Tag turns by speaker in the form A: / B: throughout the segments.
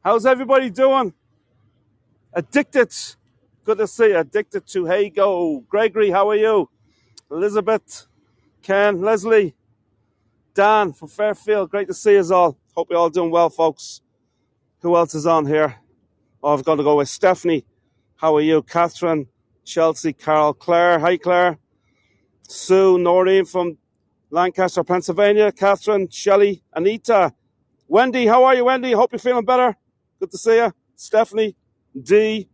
A: How's everybody doing? Addicted. Good to see you. Addicted to Hey Go. Gregory, how are you? Elizabeth, Ken, Leslie, Dan from Fairfield. Great to see you all. Hope you're all doing well, folks. Who else is on here? Oh, I've got to go with Stephanie. How are you? Catherine, Chelsea, Carol, Claire. Hi, Claire. Sue, Noreen from Lancaster, Pennsylvania. Catherine, Shelley, Anita. Wendy, how are you, Wendy? Hope you're feeling better. Good to see you. Stephanie, Dee,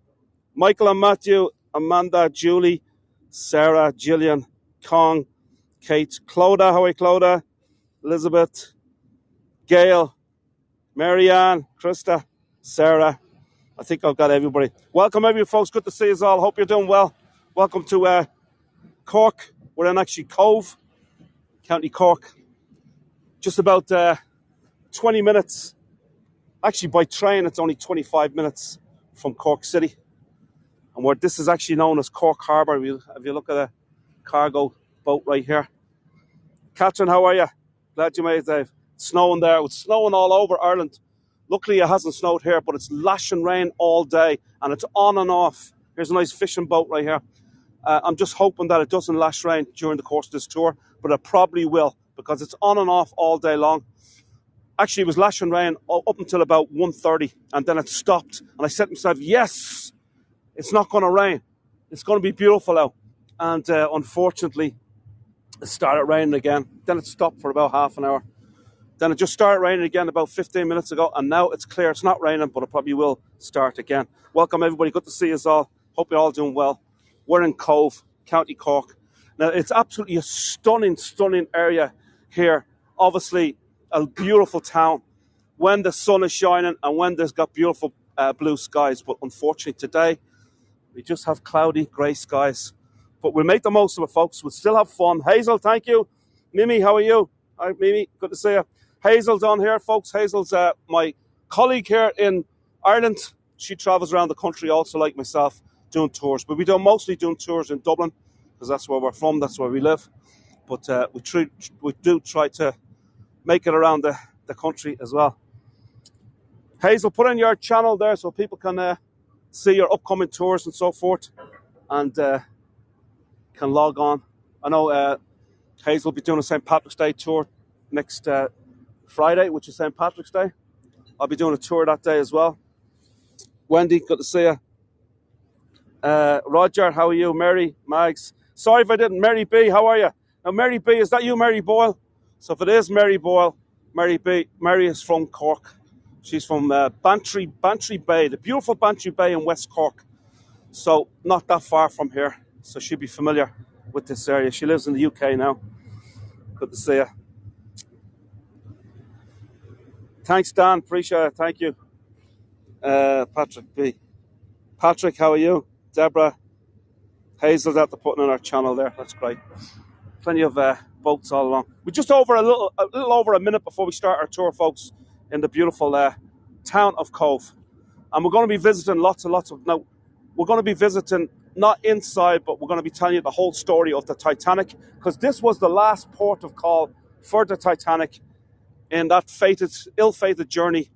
A: Michael and Matthew, Amanda, Julie, Sarah, Gillian, Kong, Kate, Clodagh, how are you, Clodagh? Elizabeth, Gail, Marianne, Krista, Sarah. I think I've got everybody. Welcome, everybody, folks. Good to see you all. Hope you're doing well. Welcome to Cork. We're in actually Cobh, County Cork. Just about 20 minutes. Actually, by train, it's only 25 minutes from Cork City. And where this is actually known as Cork Harbour. If you look at a cargo boat right here. Catherine, how are you? Glad you made it, Dave. It's snowing there. It's snowing all over Ireland. Luckily, it hasn't snowed here, but it's lashing rain all day, and it's on and off. Here's a nice fishing boat right here. I'm just hoping that it doesn't lash rain during the course of this tour, but it probably will, because it's on and off all day long. Actually, it was lashing rain up until about 1:30, and then it stopped. And I said to myself, yes, it's not going to rain. It's going to be beautiful out. And unfortunately, it started raining again. Then it stopped for about half an hour. Then it just started raining again about 15 minutes ago, and now it's clear. It's not raining, but it probably will start again. Welcome, everybody. Good to see you all. Hope you're all doing well. We're in Cobh, County Cork. Now, it's absolutely a stunning, stunning area here. Obviously, a beautiful town when the sun is shining and when there's got beautiful blue skies. But unfortunately, today, we just have cloudy, grey skies. But we'll make the most of it, folks. We'll still have fun. Hazel, thank you. Mimi, how are you? Hi, Mimi. Good to see you. Hazel's on here, folks. Hazel's my colleague here in Ireland. She travels around the country also, like myself, doing tours. But we do mostly doing tours in Dublin, because that's where we're from, that's where we live. But we do try to make it around the country as well. Hazel, put in your channel there so people can see your upcoming tours and so forth, and can log on. I know Hazel will be doing a St. Patrick's Day tour next Friday, which is St. Patrick's Day. I'll be doing a tour that day as well. Wendy, good to see you. Roger, how are you? Mary, Mags. Sorry if I didn't. Mary B, how are you? Now, Mary B, is that you, Mary Boyle? So if it is Mary Boyle, Mary B, Mary is from Cork. She's from Bantry Bay, the beautiful Bantry Bay in West Cork. So not that far from here. So she'll be familiar with this area. She lives in the UK now. Good to see you. Thanks, Dan. Appreciate it. Thank you. Patrick B. Patrick, how are you? Deborah. Hazel's at the putting in our channel there. That's great. Plenty of boats all along. We're just over a little over a minute before we start our tour, folks, in the beautiful town of Cobh. And we're going to be visiting lots and lots of... Now, we're going to be visiting not inside, but we're going to be telling you the whole story of the Titanic, because this was the last port of call for the Titanic in that ill-fated journey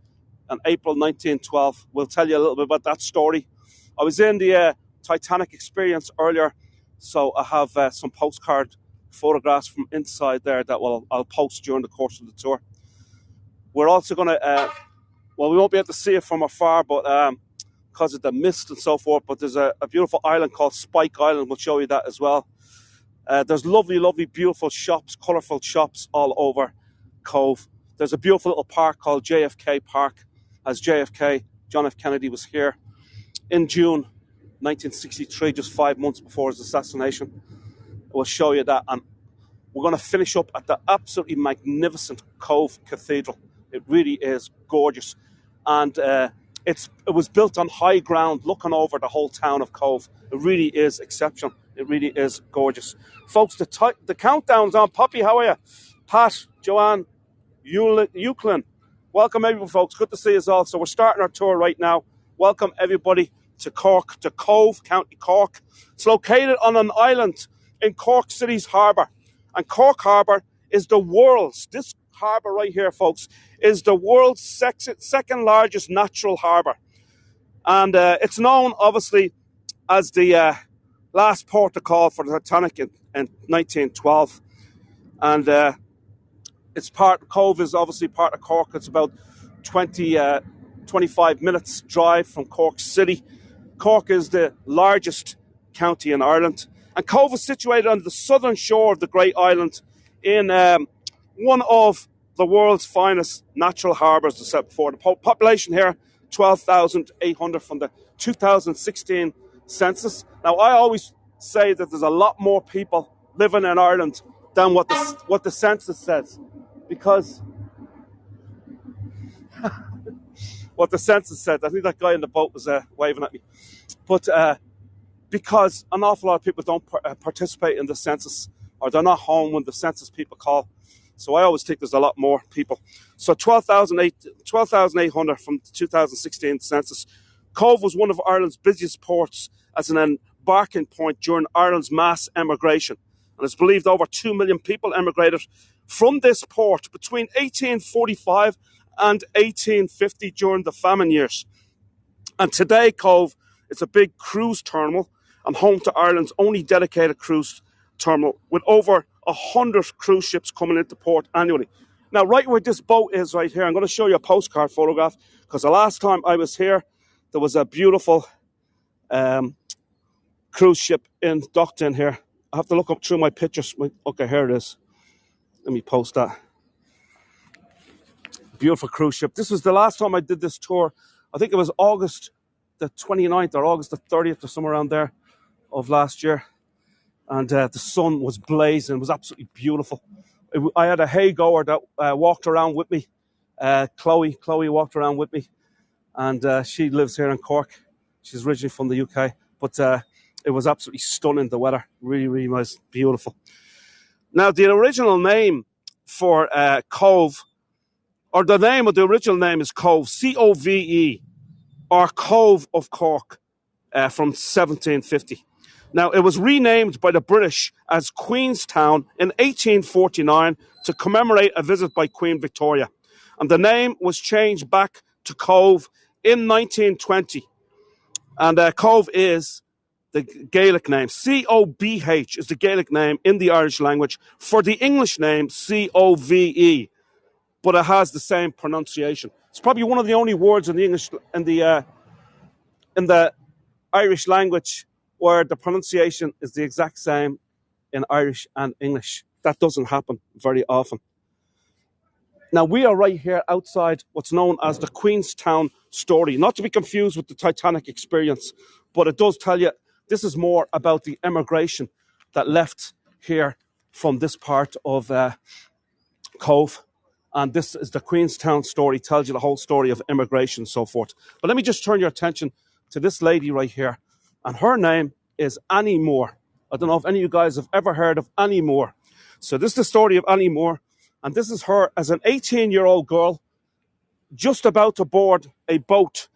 A: in April 1912. We'll tell you a little bit about that story. I was in the Titanic experience earlier, so I have some postcard photographs from inside there that I'll post during the course of the tour. We're also going to, we won't be able to see it from afar, but because of the mist and so forth, but there's a beautiful island called Spike Island. We'll show you that as well. There's lovely, lovely, beautiful shops, colourful shops all over Cobh. There's a beautiful little park called JFK Park, as JFK, John F. Kennedy, was here in June 1963, just 5 months before his assassination. We'll show you that. And we're going to finish up at the absolutely magnificent Cobh Cathedral. It really is gorgeous. And it was built on high ground, looking over the whole town of Cobh. It really is exceptional. It really is gorgeous. Folks, the countdown's on. Poppy, how are you? Pat, Joanne, Euclid. Welcome, everyone, folks. Good to see you all. So we're starting our tour right now. Welcome, everybody, to Cork, to Cobh, County Cork. It's located on an island in Cork City's harbour. And Cork Harbour is the world's, this harbour right here, folks, is the world's second largest natural harbour. And it's known, obviously, as the last port of call for the Titanic in 1912. And Cobh is obviously part of Cork. It's about 25 minutes drive from Cork City. Cork is the largest county in Ireland. And Cobh is situated on the southern shore of the great island in one of the world's finest natural harbours, as I said before. The population here, 12,800 from the 2016 census. Now, I always say that there's a lot more people living in Ireland than what the census says, because what the census said, I think that guy in the boat was waving at me, but because an awful lot of people don't participate in the census, or they're not home when the census people call. So I always think there's a lot more people. So 12,800 from the 2016 census. Cobh was one of Ireland's busiest ports as an embarking point during Ireland's mass emigration. And it's believed over 2 million people emigrated from this port between 1845 and 1850 during the famine years. And today, Cobh is a big cruise terminal and home to Ireland's only dedicated cruise terminal, with over 100 cruise ships coming into port annually. Now, right where this boat is right here, I'm going to show you a postcard photograph, because the last time I was here, there was a beautiful cruise ship docked in here. I have to look up through my pictures. Okay, here it is. Let me post that. Beautiful cruise ship. This was the last time I did this tour. I think it was August the 29th or August the 30th or somewhere around there of last year. And the sun was blazing. It was absolutely beautiful. I had a hay goer that walked around with me. Chloe walked around with me. And she lives here in Cork. She's originally from the UK. But it was absolutely stunning, the weather. Really, really nice. Beautiful. Now, the original name for Cobh, or the name of the original name is Cobh, C-O-V-E, or Cove of Cork, from 1750. Now, it was renamed by the British as Queenstown in 1849 to commemorate a visit by Queen Victoria. And the name was changed back to Cobh in 1920. And Cobh is the Gaelic name. C-O-B-H is the Gaelic name in the Irish language for the English name C-O-V-E. But it has the same pronunciation. It's probably one of the only words in the English, in the Irish language, where the pronunciation is the exact same in Irish and English. That doesn't happen very often. Now, we are right here outside what's known as the Queenstown story, not to be confused with the Titanic experience, but it does tell you this is more about the emigration that left here from this part of Cobh. And this is the Queenstown story, tells you the whole story of immigration and so forth. But let me just turn your attention to this lady right here. And her name is Annie Moore. I don't know if any of you guys have ever heard of Annie Moore. So this is the story of Annie Moore. And this is her as an 18-year-old girl just about to board a boat.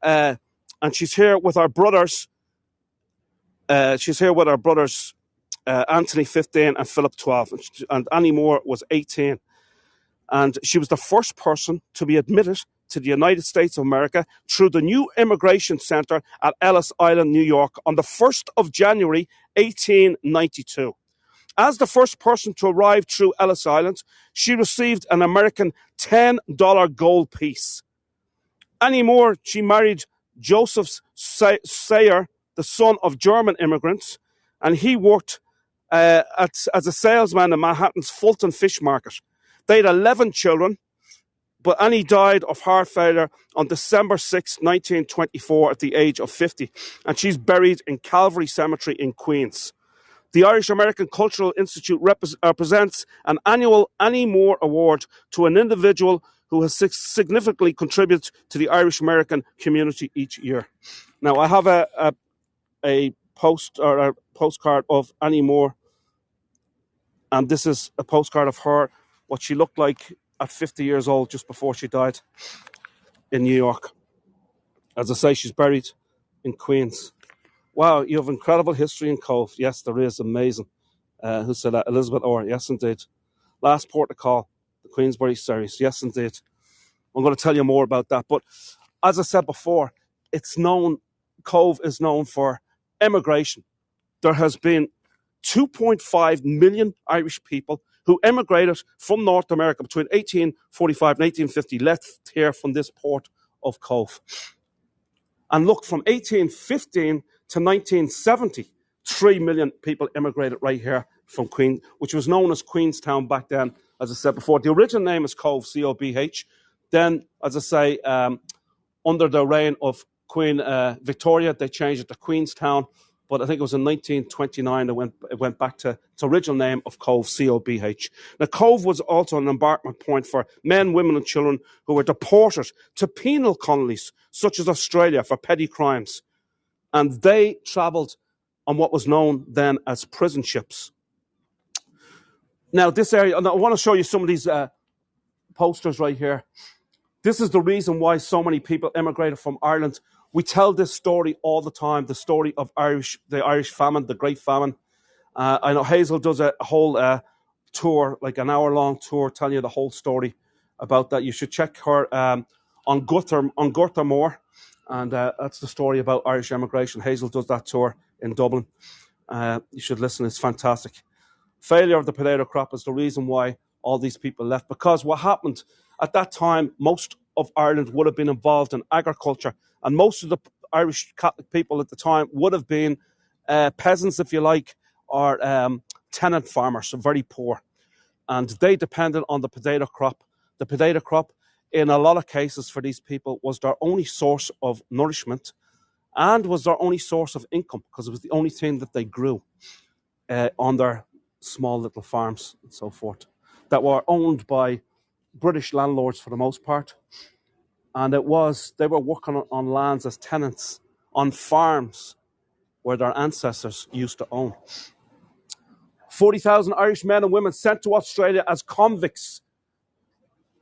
A: And she's here with our brothers. Anthony, 15, and Philip, 12. And Annie Moore was 18. And she was the first person to be admitted to the United States of America through the new immigration center at Ellis Island, New York, on the 1st of January, 1892. As the first person to arrive through Ellis Island, she received an American $10 gold piece. Annie Moore, she married Joseph Sayer, the son of German immigrants, and he worked as a salesman in Manhattan's Fulton Fish Market. They had 11 children, but Annie died of heart failure on December 6, 1924, at the age of 50, and she's buried in Calvary Cemetery in Queens. The Irish American Cultural Institute presents an annual Annie Moore Award to an individual who has significantly contributed to the Irish American community each year. Now, I have a postcard of Annie Moore, and this is a postcard of her, what she looked like at 50 years old, just before she died in New York. As I say, she's buried in Queens. Wow, you have incredible history in Cobh. Yes, there is. Amazing. Who said that? Elizabeth Orr. Yes, indeed. Last port of call, the Queensbury series. Yes, indeed. I'm going to tell you more about that. But as I said before, Cobh is known for immigration. There has been 2.5 million Irish people who emigrated from North America between 1845 and 1850, left here from this port of Cobh. And look, from 1815 to 1970, 3 million people immigrated right here from Queen, which was known as Queenstown back then, as I said before. The original name is Cobh, C-O-B-H. Then, as I say, under the reign of Queen Victoria, they changed it to Queenstown. But I think it was in 1929 it went back to its original name of Cobh, C-O-B-H. Now, Cobh was also an embarkment point for men, women and children who were deported to penal colonies, such as Australia, for petty crimes. And they travelled on what was known then as prison ships. Now, this area, and I want to show you some of these posters right here. This is the reason why so many people immigrated from Ireland. We tell this story all the time, the story of the Irish famine, the Great Famine. I know Hazel does a whole tour, like an hour-long tour, telling you the whole story about that. You should check her on Gurtha Moore, and that's the story about Irish immigration. Hazel does that tour in Dublin. You should listen, it's fantastic. Failure of the potato crop is the reason why all these people left, because what happened at that time, most of Ireland would have been involved in agriculture, and most of the Irish Catholic people at the time would have been peasants, if you like, or tenant farmers, so very poor. And they depended on the potato crop. The potato crop, in a lot of cases for these people, was their only source of nourishment and was their only source of income, because it was the only thing that they grew on their small little farms and so forth, that were owned by British landlords for the most part. And they were working on lands as tenants on farms where their ancestors used to own. 40,000 Irish men and women sent to Australia as convicts.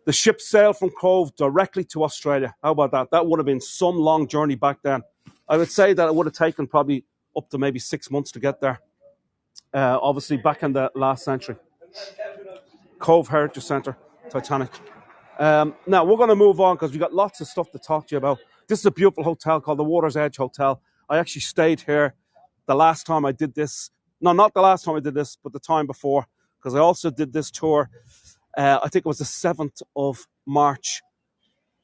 A: The ship sailed from Cobh directly to Australia. How about that? That would have been some long journey back then. I would say that it would have taken probably up to maybe 6 months to get there. Obviously, back in the last century. Cobh Heritage Centre, Titanic. Now, we're going to move on because we've got lots of stuff to talk to you about. This is a beautiful hotel called the Water's Edge Hotel. I actually stayed here the last time I did this. No, not the last time I did this, but the time before, because I also did this tour. I think it was the 7th of March,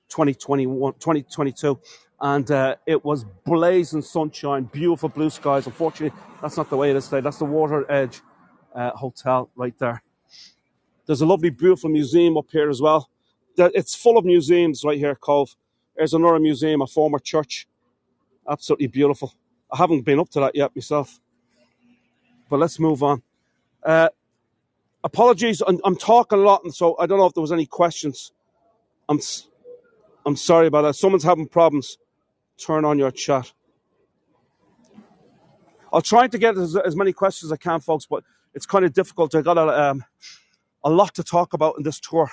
A: 2022. And it was blazing sunshine, beautiful blue skies. Unfortunately, that's not the way it is today. That's the Water's Edge Hotel right there. There's a lovely, beautiful museum up here as well. It's full of museums right here, Cobh. There's another museum, a former church. Absolutely beautiful. I haven't been up to that yet myself. But let's move on. Apologies, I'm talking a lot, and so I don't know if there was any questions. I'm sorry about that. Someone's having problems. Turn on your chat. I'll try to get as many questions as I can, folks, but it's kind of difficult. I got a lot to talk about in this tour.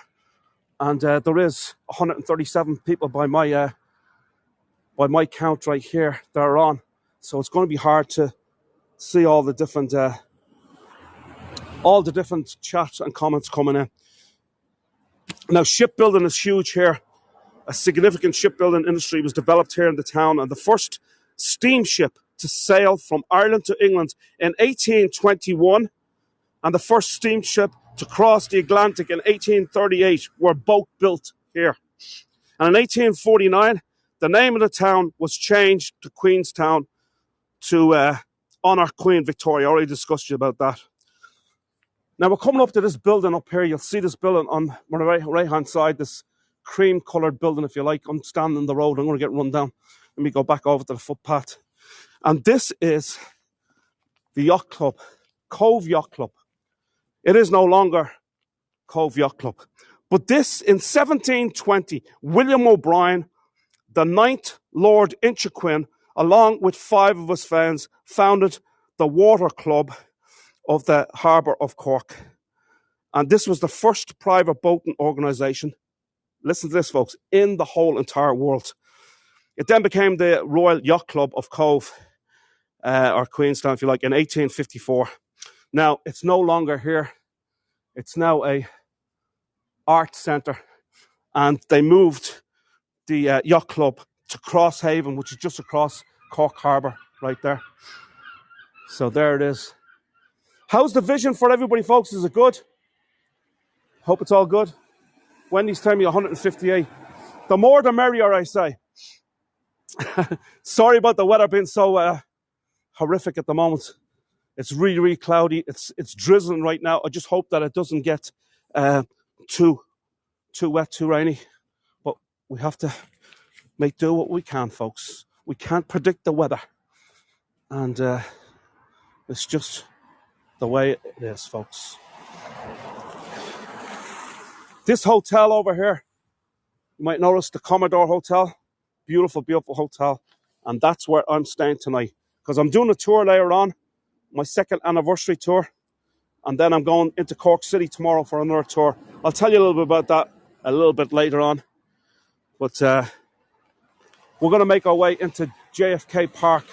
A: And there is 137 people by my count right here that are on. So it's going to be hard to see all the different chats and comments coming in. Now, shipbuilding is huge here. A significant shipbuilding industry was developed here in the town, and the first steamship to sail from Ireland to England in 1821, and the first steamship to cross the Atlantic in 1838 were both built here. And in 1849, the name of the town was changed to Queenstown to honour Queen Victoria. I already discussed you about that. Now we're coming up to this building up here. You'll see this building on the right-hand side, this cream-coloured building, if you like. I'm standing in the road. I'm going to get run down. Let me go back over to the footpath. And this is the yacht club, Cobh Yacht Club. It is no longer Cobh Yacht Club. But this, in 1720, William O'Brien, the 9th Lord Inchiquin, along with 5 of his friends, founded the Water Club of the Harbour of Cork. And this was the first private boating organisation, listen to this, folks, in the whole entire world. It then became the Royal Yacht Club of Cobh, or Queenstown, if you like, in 1854. Now, it's no longer here. It's now a art centre. and they moved the yacht club to Crosshaven, which is just across Cork Harbour right there. So there it is. How's the vision for everybody, folks? Is it good? Hope it's all good. Wendy's telling me 158. The more the merrier, I say. Sorry about the weather being so horrific at the moment. It's really, really cloudy. It's drizzling right now. I just hope that it doesn't get too wet, too rainy. But we have to make do what we can, folks. We can't predict the weather. And it's just the way it is, folks. This hotel over here, you might notice the Commodore Hotel. Beautiful, beautiful hotel. And that's where I'm staying tonight. Because I'm doing a tour later on, my 2nd anniversary tour. And then I'm going into Cork City tomorrow for another tour. I'll tell you a little bit about that a little bit later on. But we're going to make our way into JFK Park,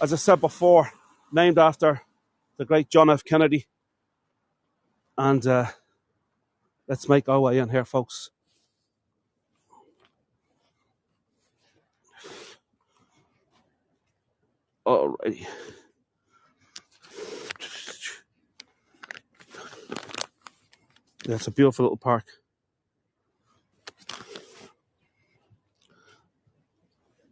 A: as I said before, named after the great John F. Kennedy. And let's make our way in here, folks. Alrighty. Yeah, it's a beautiful little park.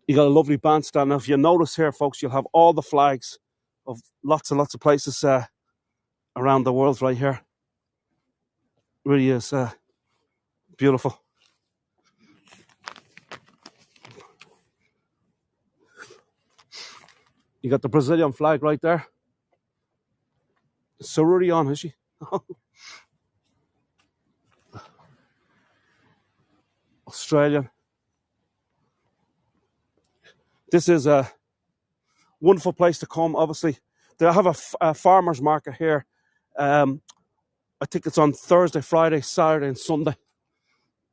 A: You got a lovely bandstand. Now, if you notice here, folks, you'll have all the flags of lots and lots of places around the world right here. Really is beautiful. You got the Brazilian flag right there. Sururi on, is she? Australian. This is a wonderful place to come, obviously. They have a farmer's market here. I think it's on Thursday, Friday, Saturday and Sunday.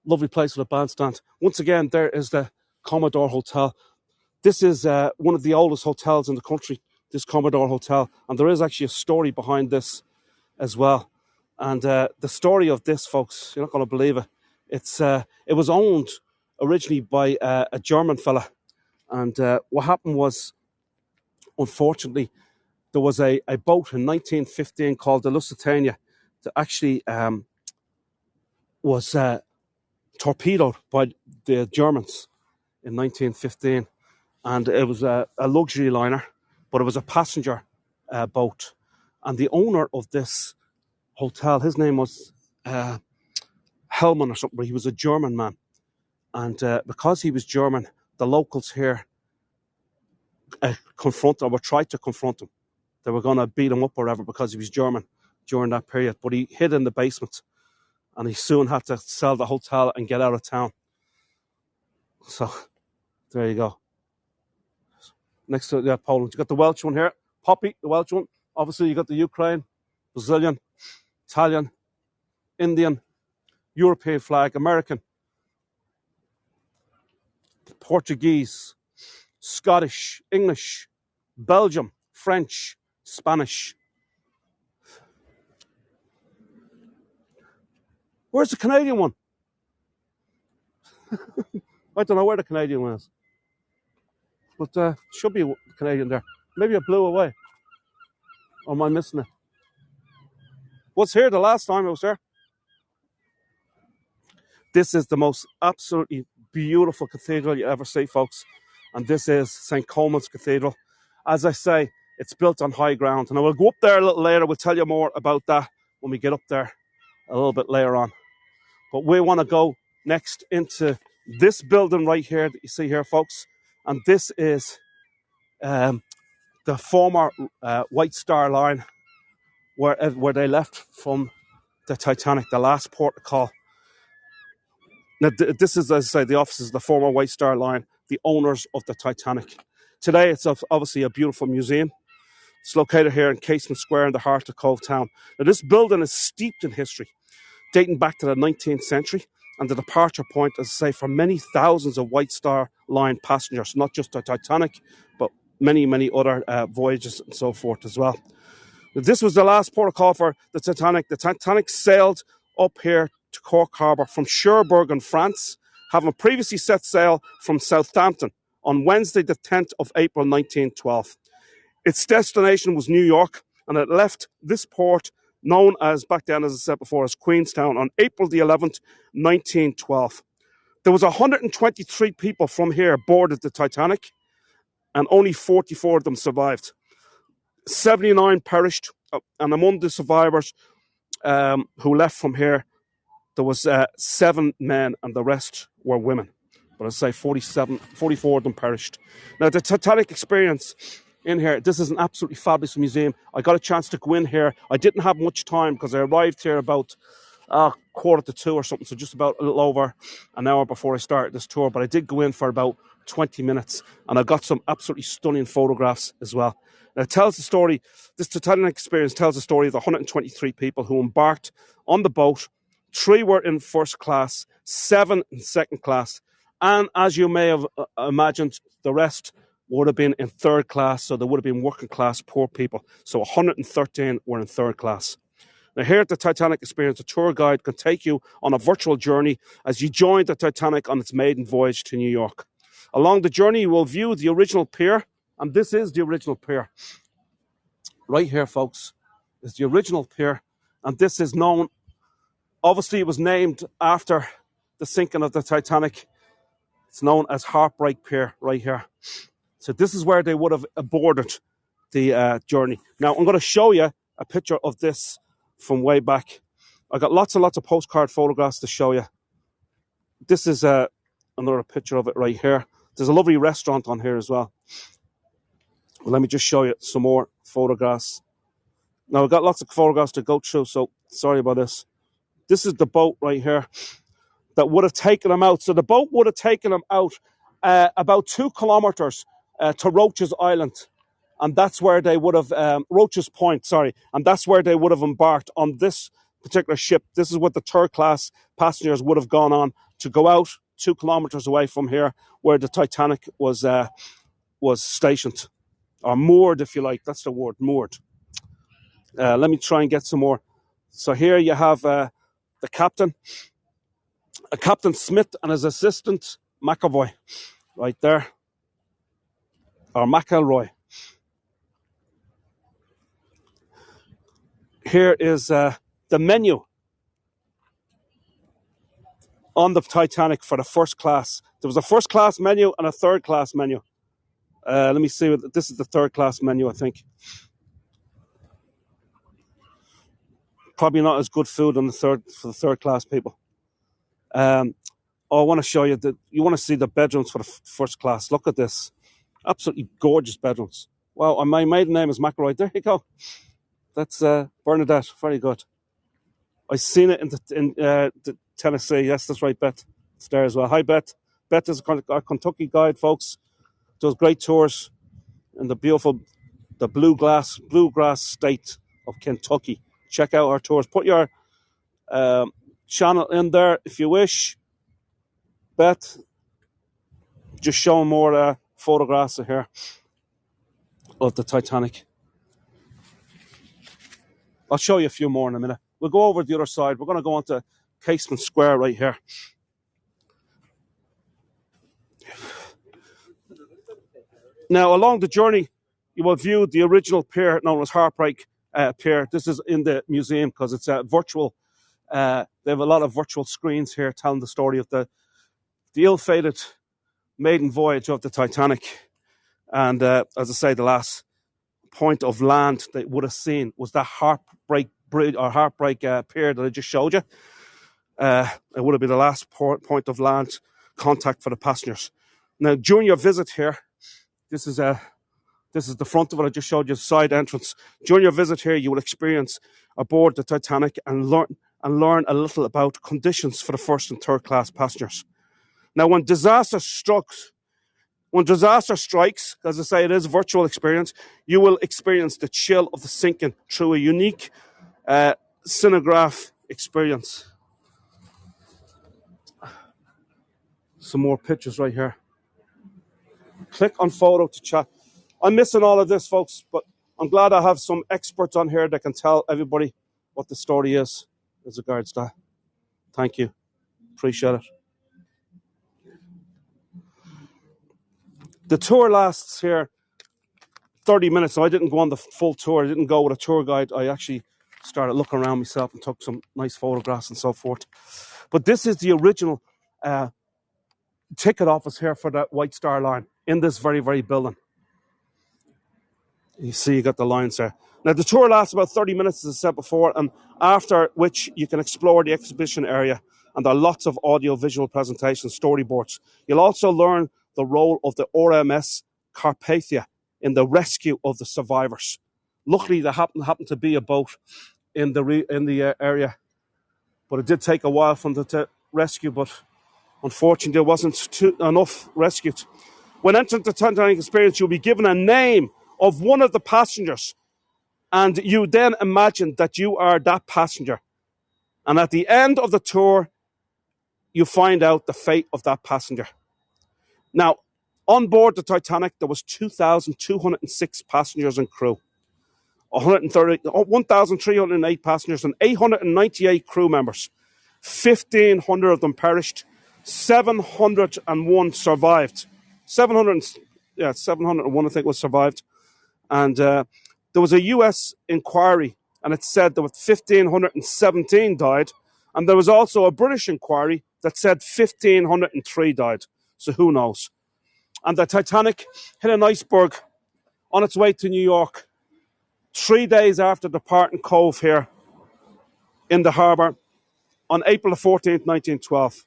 A: Lovely place with a bandstand. Once again, there is the Commodore Hotel. This is one of the oldest hotels in the country, this Commodore Hotel. And there is actually a story behind this as well. And the story of this, folks, you're not going to believe it. It was owned originally by a German fella. And what happened was, unfortunately, there was a boat in 1915 called the Lusitania that actually was torpedoed by the Germans in 1915. And it was a luxury liner, but it was a passenger boat. And the owner of this hotel, his name was Hellman or something, but he was a German man. And because he was German, the locals here confronted him, or tried to confront him. They were going to beat him up or whatever because he was German during that period. But he hid in the basement, and he soon had to sell the hotel and get out of town. So there you go. Next to Poland, you got the Welsh one here, Poppy, the Welsh one. Obviously, you got the Ukraine, Brazilian, Italian, Indian, European flag, American, Portuguese, Scottish, English, Belgium, French, Spanish. Where's the Canadian one? I don't know where the Canadian one is. But should be Canadian there. Maybe it blew away. Or am I missing it? Was here the last time I was here. This is the most absolutely beautiful cathedral you ever see, folks. And this is St. Colman's Cathedral. As I say, it's built on high ground. And I will go up there a little later. We'll tell you more about that when we get up there a little bit later on. But we want to go next into this building right here that you see here, folks. And this is the former White Star Line where they left from the Titanic, the last port of call. Now, this is, as I say, the offices of the former White Star Line, the owners of the Titanic. Today, it's obviously a beautiful museum. It's located here in Casement Square in the heart of Cobh town. Now, this building is steeped in history, dating back to the 19th century, and the departure point, as I say, for many thousands of White Star Line passengers, not just the Titanic, but many, many other voyages and so forth as well. This was the last port of call for the Titanic. The Titanic sailed up here to Cork Harbour from Cherbourg in France, having previously set sail from Southampton on Wednesday the 10th of April 1912. Its destination was New York, and it left this port, known as, back then, as I said before, as Queenstown, on April the 11th, 1912. There was 123 people from here boarded the Titanic, and only 44 of them survived. 79 perished, and among the survivors who left from here, there was 7 men, and the rest were women. But I'd say 44 of them perished. Now, the Titanic experience in here, this is an absolutely fabulous museum. I got a chance to go in here. I didn't have much time because I arrived here about 1:45 or something, so just about a little over an hour before I started this tour. But I did go in for about 20 minutes, and I got some absolutely stunning photographs as well. Now, it tells the story, this Titanic experience tells the story of the 123 people who embarked on the boat. 3 were in first class, 7 in second class, and as you may have imagined, the rest would have been in third class, so they would have been working class poor people. So 113 were in third class. Now, here at the Titanic Experience, a tour guide can take you on a virtual journey as you join the Titanic on its maiden voyage to New York. Along the journey, you will view the original pier, and this is the original pier. Right here, folks, is the original pier, and this is known, obviously it was named after the sinking of the Titanic. It's known as Heartbreak Pier right here. So this is where they would have boarded the journey. Now, I'm going to show you a picture of this from way back. I got lots and lots of postcard photographs to show you. This is another picture of it right here. There's a lovely restaurant on here as well. Well, let me just show you some more photographs. Now, I've got lots of photographs to go through, so sorry about this. This is the boat right here that would have taken them out. So the boat would have taken them out about 2 kilometres to Roaches Island. And that's where they would have, Roaches Point, sorry. And that's where they would have embarked on this particular ship. This is what the third class passengers would have gone on to go out 2 kilometres away from here, where the Titanic was stationed. Or moored, if you like. That's the word, moored. Let me try and get some more. So here you have the captain. Captain Smith and his assistant, McAvoy, right there. Or McElroy. Here is the menu on the Titanic for the first class. There was a first class menu and a third class menu. Let me see. This is the third class menu, I think. Probably not as good food on for the third class people. I want to show you that you want to see the bedrooms for the first class. Look at this. Absolutely gorgeous bedrooms. Wow, and my maiden name is McElroy. There you go. That's Bernadette. Very good. I seen it in the Tennessee. Yes, that's right, Beth. It's there as well. Hi, Beth. Beth is our Kentucky guide, folks. Does great tours in the beautiful, the bluegrass state of Kentucky. Check out our tours. Put your channel in there if you wish. Beth, just showing more photographs of here of the Titanic. I'll show you a few more in a minute. We'll go over the other side. We're going to go onto Casement Square right here. Now, along the journey, you will view the original pier known as Heartbreak Pier. This is in the museum because it's a virtual. They have a lot of virtual screens here telling the story of the ill-fated maiden voyage of the Titanic. And as I say, the last point of land they would have seen was that Heartbreak Bridge or Heartbreak Pier that I just showed you. It would have been the last point of land contact for the passengers. Now, during your visit here, this is the front of it. I just showed you the side entrance. During your visit here, you will experience aboard the Titanic and learn a little about conditions for the first and third class passengers. Now, when disaster strikes, as I say, it is a virtual experience, you will experience the chill of the sinking through a unique cinemagraph experience. Some more pictures right here. Click on photo to chat. I'm missing all of this, folks, but I'm glad I have some experts on here that can tell everybody what the story is as regards to that. Thank you. Appreciate it. The tour lasts here 30 minutes, so I didn't go on the full tour. I didn't go with a tour guide. I actually started looking around myself and took some nice photographs and so forth. But this is the original ticket office here for the White Star Line in this very, very building. You see, you got the lines there. Now, the tour lasts about 30 minutes, as I said before, and after which you can explore the exhibition area, and there are lots of audio-visual presentations, storyboards. You'll also learn the role of the RMS Carpathia in the rescue of the survivors. Luckily, there happened to be a boat in the area, but it did take a while for them to rescue, but unfortunately, there wasn't enough rescued. When entering the Titanic experience, you'll be given a name of one of the passengers, and you then imagine that you are that passenger. And at the end of the tour, you find out the fate of that passenger. Now, on board the Titanic, there was 2,206 passengers and crew, 1,308 passengers and 898 crew members. 1,500 of them perished. 701 survived. 701 I think was survived. And there was a US inquiry, and it said that 1,517 died. And there was also a British inquiry that said 1,503 died. So who knows? And the Titanic hit an iceberg on its way to New York 3 days after departing Cobh here in the harbour on April the 14th, 1912.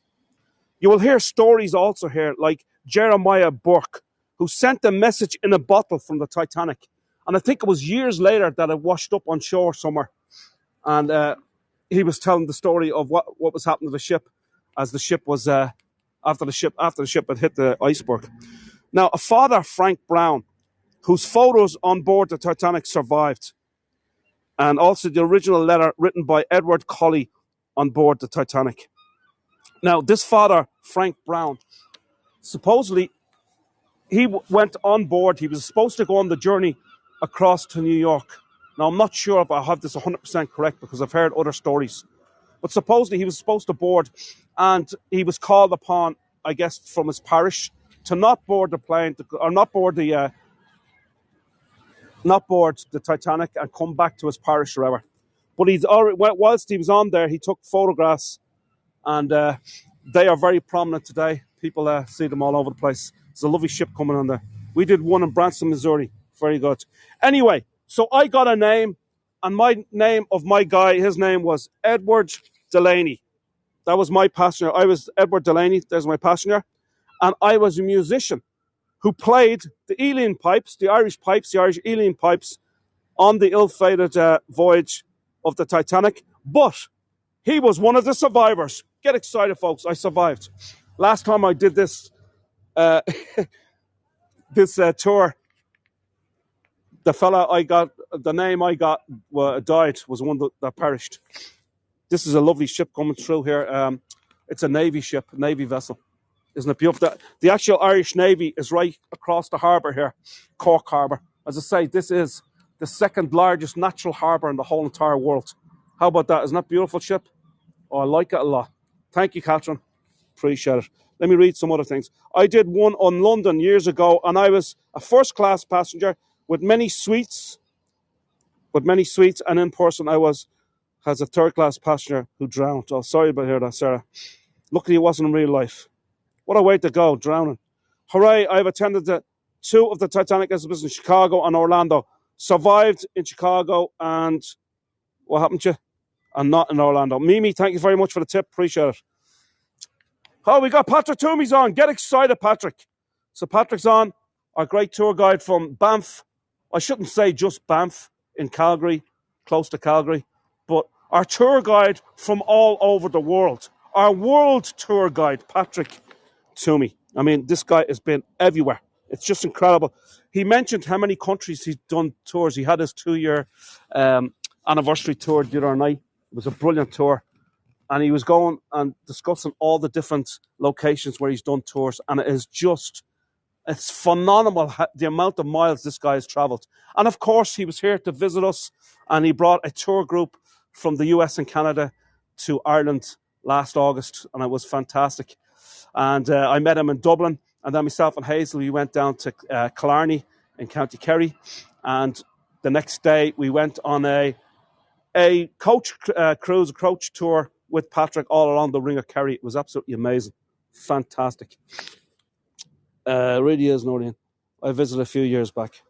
A: You will hear stories also here, like Jeremiah Burke, who sent a message in a bottle from the Titanic. And I think it was years later that it washed up on shore somewhere. And he was telling the story of what was happening to the ship as the ship was, after the ship had hit the iceberg. Now, a father, Frank Brown, whose photos on board the Titanic survived, and also the original letter written by Edward Colley on board the Titanic. Now, this father, Frank Brown, supposedly he went on board. He was supposed to go on the journey across to New York. Now, I'm not sure if I have this 100% correct because I've heard other stories. But supposedly he was supposed to board, and he was called upon, I guess, from his parish to not board the plane, or not board the Titanic and come back to his parish or whatever. But whilst he was on there, he took photographs, and they are very prominent today. People see them all over the place. There's a lovely ship coming on there. We did one in Branson, Missouri. Very good. Anyway, so I got a name, and my name of my guy, his name was Edward Delaney. That was my passenger. I was Edward Delaney. There's my passenger. And I was a musician who played the Ealing pipes, the Irish Ealing pipes, on the ill-fated voyage of the Titanic. But he was one of the survivors. Get excited, folks. I survived. Last time I did this tour, the fella I got, the name I got died, was one that perished. This is a lovely ship coming through here. It's a Navy ship, Navy vessel. Isn't it beautiful? The actual Irish Navy is right across the harbour here, Cork Harbour. As I say, this is the second largest natural harbour in the whole entire world. How about that? Isn't that a beautiful ship? Oh, I like it a lot. Thank you, Catherine. Appreciate it. Let me read some other things. I did one on London years ago, and I was a first-class passenger with many suites. And in person I was as a third-class passenger who drowned. Oh, sorry about hearing that, Sarah. Luckily, it wasn't in real life. What a way to go, drowning. Hooray, I've attended two of the Titanic exhibitions in Chicago and Orlando. Survived in Chicago, and what happened to you? And not in Orlando. Mimi, thank you very much for the tip. Appreciate it. Oh, we got Patrick Toomey's on. Get excited, Patrick. So Patrick's on, our great tour guide from Banff. I shouldn't say just Banff in Calgary, close to Calgary, but our tour guide from all over the world. Our world tour guide, Patrick Toomey. I mean, this guy has been everywhere. It's just incredible. He mentioned how many countries he's done tours. He had his 2-year anniversary tour the other night. It was a brilliant tour. And he was going and discussing all the different locations where he's done tours. And it's phenomenal the amount of miles this guy has traveled. And of course, he was here to visit us, and he brought a tour group from the US and Canada to Ireland last August, and it was fantastic. And I met him in Dublin, and then myself and Hazel, we went down to Killarney in County Kerry, and the next day we went on a coach cruise, a coach tour with Patrick all along the Ring of Kerry. It was absolutely amazing, fantastic. Really is, Noreen. I visited a few years back.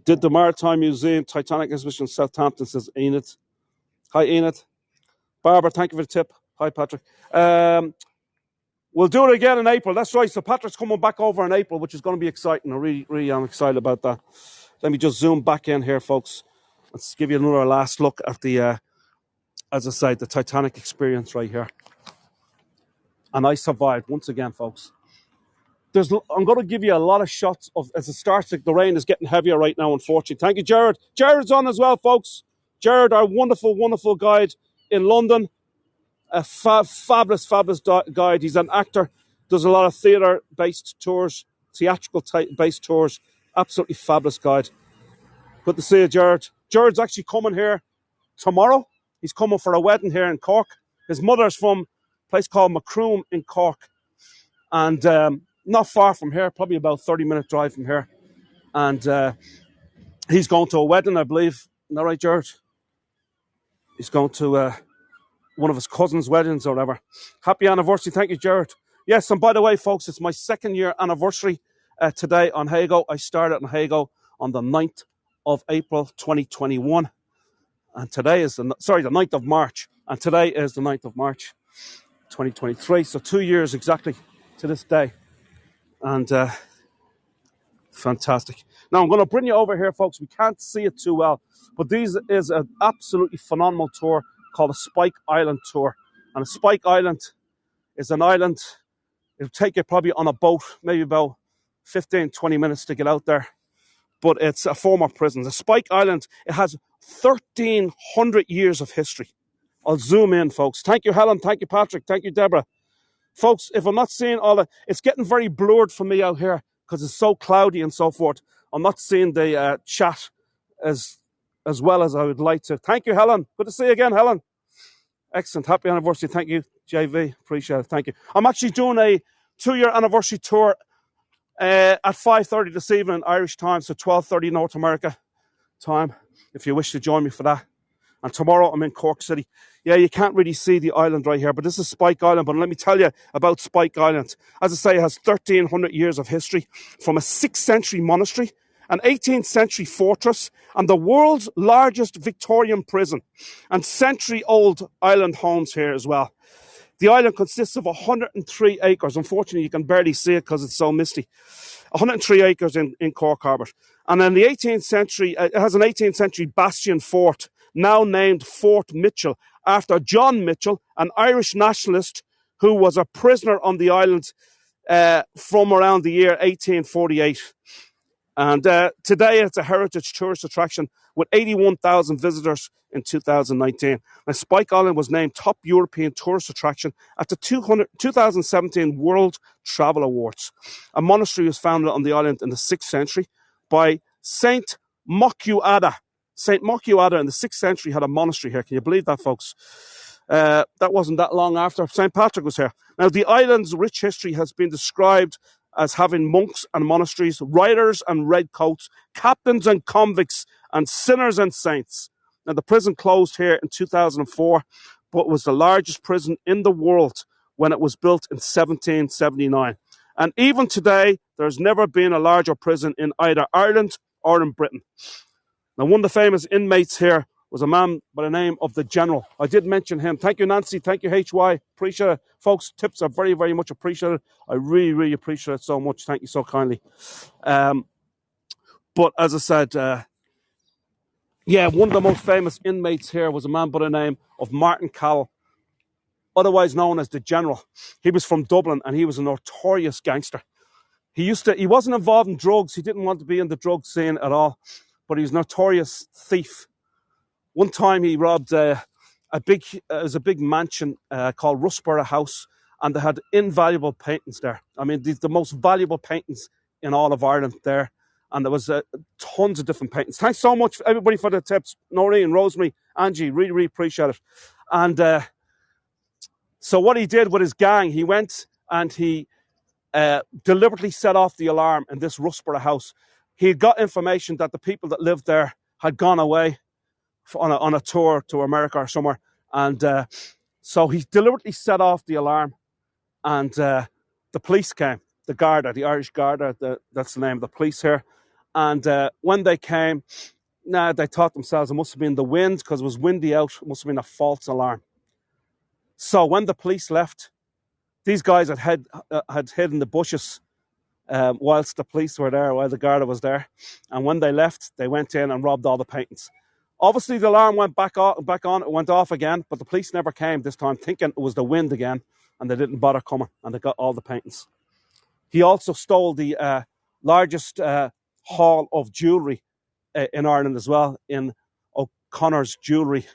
A: Did the Maritime Museum Titanic exhibition in Southampton, says Enid. Hi, Enid. Barbara, thank you for the tip. Hi, Patrick. We'll do it again in April. That's right. So Patrick's coming back over in April, which is going to be exciting. I really am excited about that. Let me just zoom back in here, folks. Let's give you another last look at the, as I say, the Titanic experience right here. And I survived once again, folks. I'm going to give you a lot of shots of, as it starts, the rain is getting heavier right now, unfortunately. Thank you, Jared. Jared's on as well, folks. Jared, our wonderful, wonderful guide in London. A fabulous guide. He's an actor, does a lot of theatre-based tours, theatrical-based tours. Absolutely fabulous guide. Good to see you, Jared. Jared's actually coming here tomorrow. He's coming for a wedding here in Cork. His mother's from a place called Macroom in Cork. And not far from here, probably about a 30-minute drive from here. And he's going to a wedding, I believe. Isn't that right, Jared? He's going to one of his cousins' weddings or whatever. Happy anniversary. Thank you, Jared. Yes, and by the way, folks, it's my 2nd-year anniversary today on Hago. I started on Hago on the 9th of April 2021. And today is the 9th of March. And today is the 9th of March 2023. So 2 years exactly to this day. And fantastic. Now I'm going to bring you over here, folks. We can't see it too well, but this is an absolutely phenomenal tour called a Spike Island tour. And a Spike Island is an island. It'll take you probably on a boat, maybe about 15, 20 minutes to get out there. But it's a former prison. The Spike Island, it has 1,300 years of history. I'll zoom in, folks. Thank you, Helen. Thank you, Patrick. Thank you, Deborah. Folks, if I'm not seeing all that, it's getting very blurred for me out here because it's so cloudy and so forth. I'm not seeing the chat as well as I would like to. Thank you, Helen. Good to see you again, Helen. Excellent. Happy anniversary. Thank you, JV. Appreciate it. Thank you. I'm actually doing a 2-year anniversary tour at 5:30 this evening, Irish time, so 12:30 North America time, if you wish to join me for that. And tomorrow I'm in Cork City. Yeah, you can't really see the island right here, but this is Spike Island. But let me tell you about Spike Island. As I say, it has 1,300 years of history, from a 6th century monastery, an 18th century fortress, and the world's largest Victorian prison, and century-old island homes here as well. The island consists of 103 acres. Unfortunately, you can barely see it because it's so misty. 103 acres in Cork Harbour. And in the 18th century, it has an 18th century bastion fort, now named Fort Mitchell, after John Mitchell, an Irish nationalist who was a prisoner on the island from around the year 1848. And today it's a heritage tourist attraction with 81,000 visitors in 2019. Now, Spike Island was named top European tourist attraction at the 2017 World Travel Awards. A monastery was founded on the island in the 6th century by Saint Mokuada. Saint Mokuada in the 6th century had a monastery here. Can you believe that, folks? That wasn't that long after St. Patrick was here. Now, the island's rich history has been described as having monks and monasteries, riders and redcoats, captains and convicts, and sinners and saints. Now, the prison closed here in 2004, but was the largest prison in the world when it was built in 1779. And even today, there's never been a larger prison in either Ireland or in Britain. Now, one of the famous inmates here was a man by the name of the General. I did mention him. Thank you, Nancy. Thank you, HY. Appreciate it. Folks, tips are very, very much appreciated. I really, really appreciate it so much. Thank you so kindly. But as I said, one of the most famous inmates here was a man by the name of Martin Cowell, otherwise known as the General. He was from Dublin and he was a notorious gangster. He wasn't involved in drugs. He didn't want to be in the drug scene at all, but he was a notorious thief. One time he robbed a big mansion called Russborough House, and they had invaluable paintings there. I mean, the most valuable paintings in all of Ireland there. And there was tons of different paintings. Thanks so much, everybody, for the tips. Noreen, Rosemary, Angie, really, really appreciate it. And So what he did with his gang, he went and he deliberately set off the alarm in this Ruxborough house. He had got information that the people that lived there had gone away on a tour to America or somewhere. And so he deliberately set off the alarm, and the police came. The Garda, the Irish Garda, that's the name of the police here. And when they came, they thought themselves it must have been the wind, because it was windy out. It must have been a false alarm. So when the police left, these guys had hid in the bushes whilst the police were there, while the Garda was there. And when they left, they went in and robbed all the paintings. Obviously, the alarm went back on. It went off again, but the police never came this time, thinking it was the wind again, and they didn't bother coming, and they got all the paintings. He also stole the largest haul of jewellery in Ireland as well, in O'Connor's Jewellery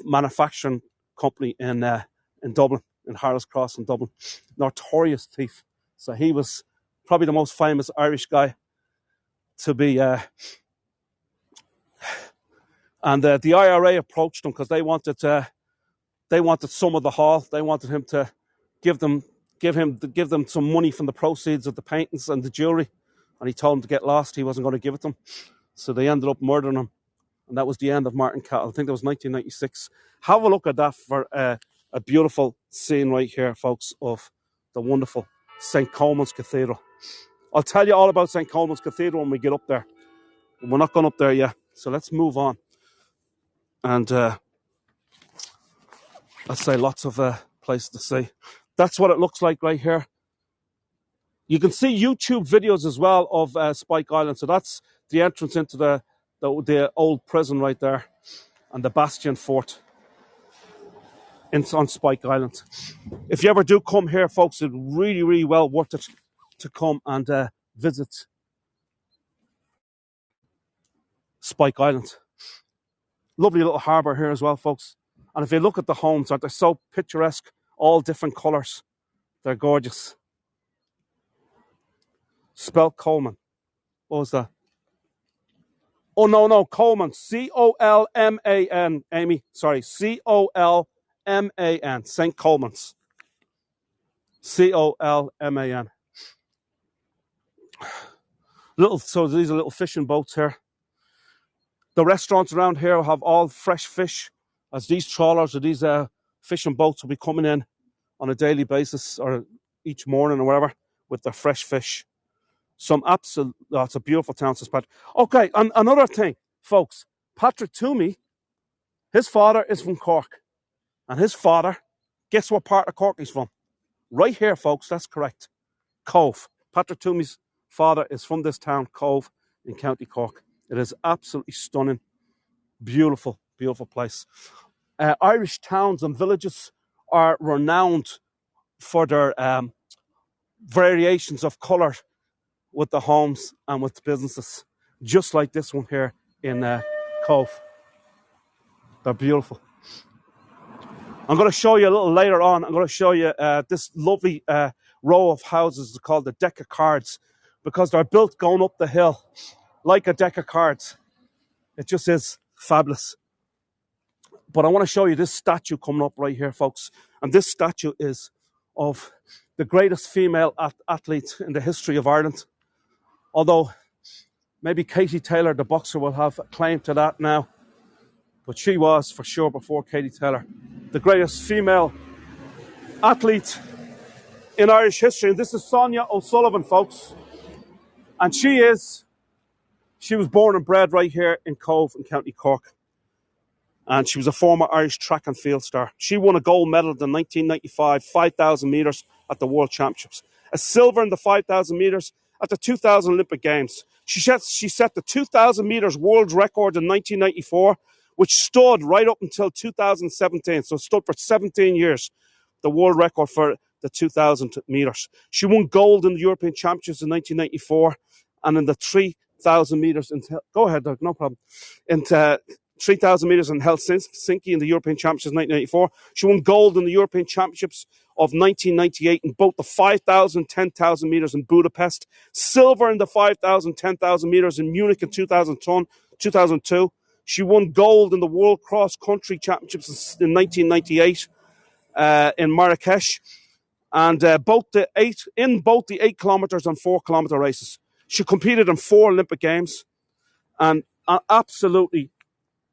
A: Manufacturing Company in Dublin, in Harris Cross in Dublin. Notorious thief. So he was probably the most famous Irish guy to be... And the IRA approached him because they wanted some of the haul. They wanted him to give them some money from the proceeds of the paintings and the jewellery. And he told them to get lost. He wasn't going to give it to them. So they ended up murdering him. And that was the end of Martin Cattle. I think that was 1996. Have a look at that for a beautiful scene right here, folks, of the wonderful St. Colman's Cathedral. I'll tell you all about St. Colman's Cathedral when we get up there. We're not going up there yet. So let's move on. And let's say lots of places to see. That's what it looks like right here. You can see YouTube videos as well of Spike Island. So that's the entrance into the old prison right there, and the Bastion Fort on Spike Island. If you ever do come here, folks, it's really, really well worth it to come and visit Spike Island. Lovely little harbour here as well, folks. And if you look at the homes, they're so picturesque, all different colours. They're gorgeous. Spell Coleman. What was that? Oh, no, Coleman. C-O-L-M-A-N, Amy. Sorry, C-O-L-M-A-N. St. Coleman's. C-O-L-M-A-N. So these are little fishing boats here. The restaurants around here have all fresh fish, as these trawlers or these fishing boats will be coming in on a daily basis or each morning or whatever with their fresh fish. It's a beautiful town, St. Patrick. Okay, and another thing, folks. Patrick Toomey, his father is from Cork. And his father, guess what part of Cork he's from? Right here, folks, that's correct. Cobh. Patrick Toomey's father is from this town, Cobh, in County Cork. It is absolutely stunning. Beautiful, beautiful place. Irish towns and villages are renowned for their variations of colour with the homes and with the businesses, just like this one here in Cobh. They're beautiful. I'm going to show you a little later on. I'm going to show you this lovely row of houses called the deck of cards, because they're built going up the hill like a deck of cards. It just is fabulous. But I want to show you this statue coming up right here, folks. And this statue is of the greatest female athlete in the history of Ireland. Although maybe Katie Taylor, the boxer, will have a claim to that now. But she was, for sure, before Katie Taylor, the greatest female athlete in Irish history. And this is Sonia O'Sullivan, folks. And she was born and bred right here in Cobh in County Cork. And she was a former Irish track and field star. She won a gold medal in 1995, 5,000 metres at the World Championships. A silver in the 5,000 metres at the 2000 Olympic Games. She set the 2,000 metres world record in 1994, which stood right up until 2017. So it stood for 17 years, the world record for the 2,000 metres. She won gold in the European Championships in 1994, and in the 3,000 metres, go ahead, Doug, no problem. In 3,000 metres in Helsinki in the European Championships in 1994. She won gold in the European Championships of 1998 in both the 5,000, 10,000 metres in Budapest. Silver in the 5,000, 10,000 metres in Munich in 2002. She won gold in the World Cross Country Championships in 1998. in Marrakesh, and both the 8 kilometers and 4 kilometer races. She competed in 4 Olympic Games, and an absolutely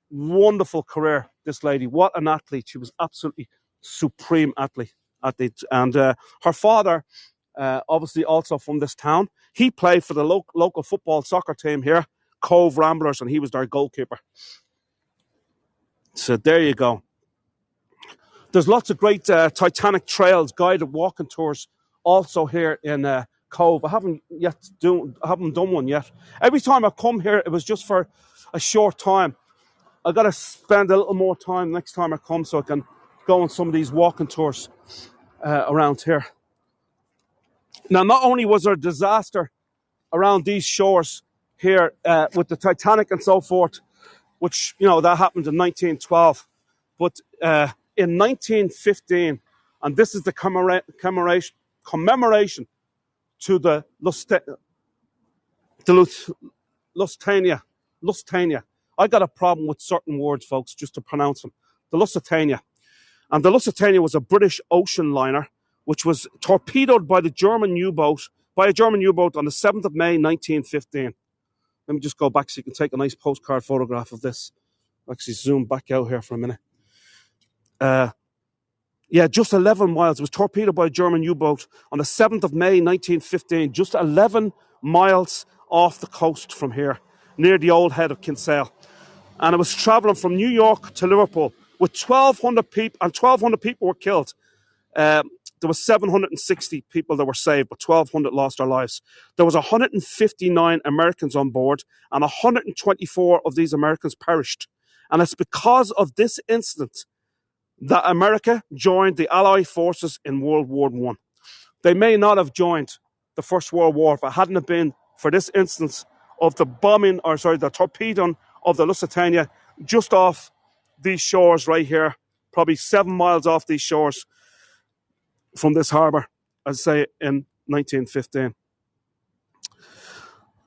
A: wonderful career. This lady, what an athlete! She was absolutely supreme athlete, and her father, obviously also from this town. He played for the local football soccer team here, Cobh Ramblers, and he was their goalkeeper. So there you go. There's lots of great Titanic trails, guided walking tours, also here in Cobh. I haven't done one yet. Every time I come here, it was just for a short time. I got to spend a little more time next time I come, so I can go on some of these walking tours around here. Now, not only was there a disaster around these shores here with the Titanic and so forth, which, that happened in 1912, but in 1915, and this is the commemoration to the Lusitania. I got a problem with certain words, folks, just to pronounce them. The Lusitania. And the Lusitania was a British ocean liner, which was torpedoed by a German U-boat on the 7th of May, 1915. Let me just go back so you can take a nice postcard photograph of this. I'll actually zoom back out here for a minute. Just 11 miles. It was torpedoed by a German U-boat on the 7th of May, 1915, just 11 miles off the coast from here, near the old head of Kinsale. And it was travelling from New York to Liverpool with 1,200 people, and 1,200 people were killed. There were 760 people that were saved, but 1,200 lost their lives. There was 159 Americans on board, and 124 of these Americans perished. And it's because of this incident that America joined the Allied forces in World War I. They may not have joined the First World War if it hadn't been for this instance of the torpedoing of the Lusitania just off these shores right here, probably 7 miles off these shores from this harbour, as I say, in 1915.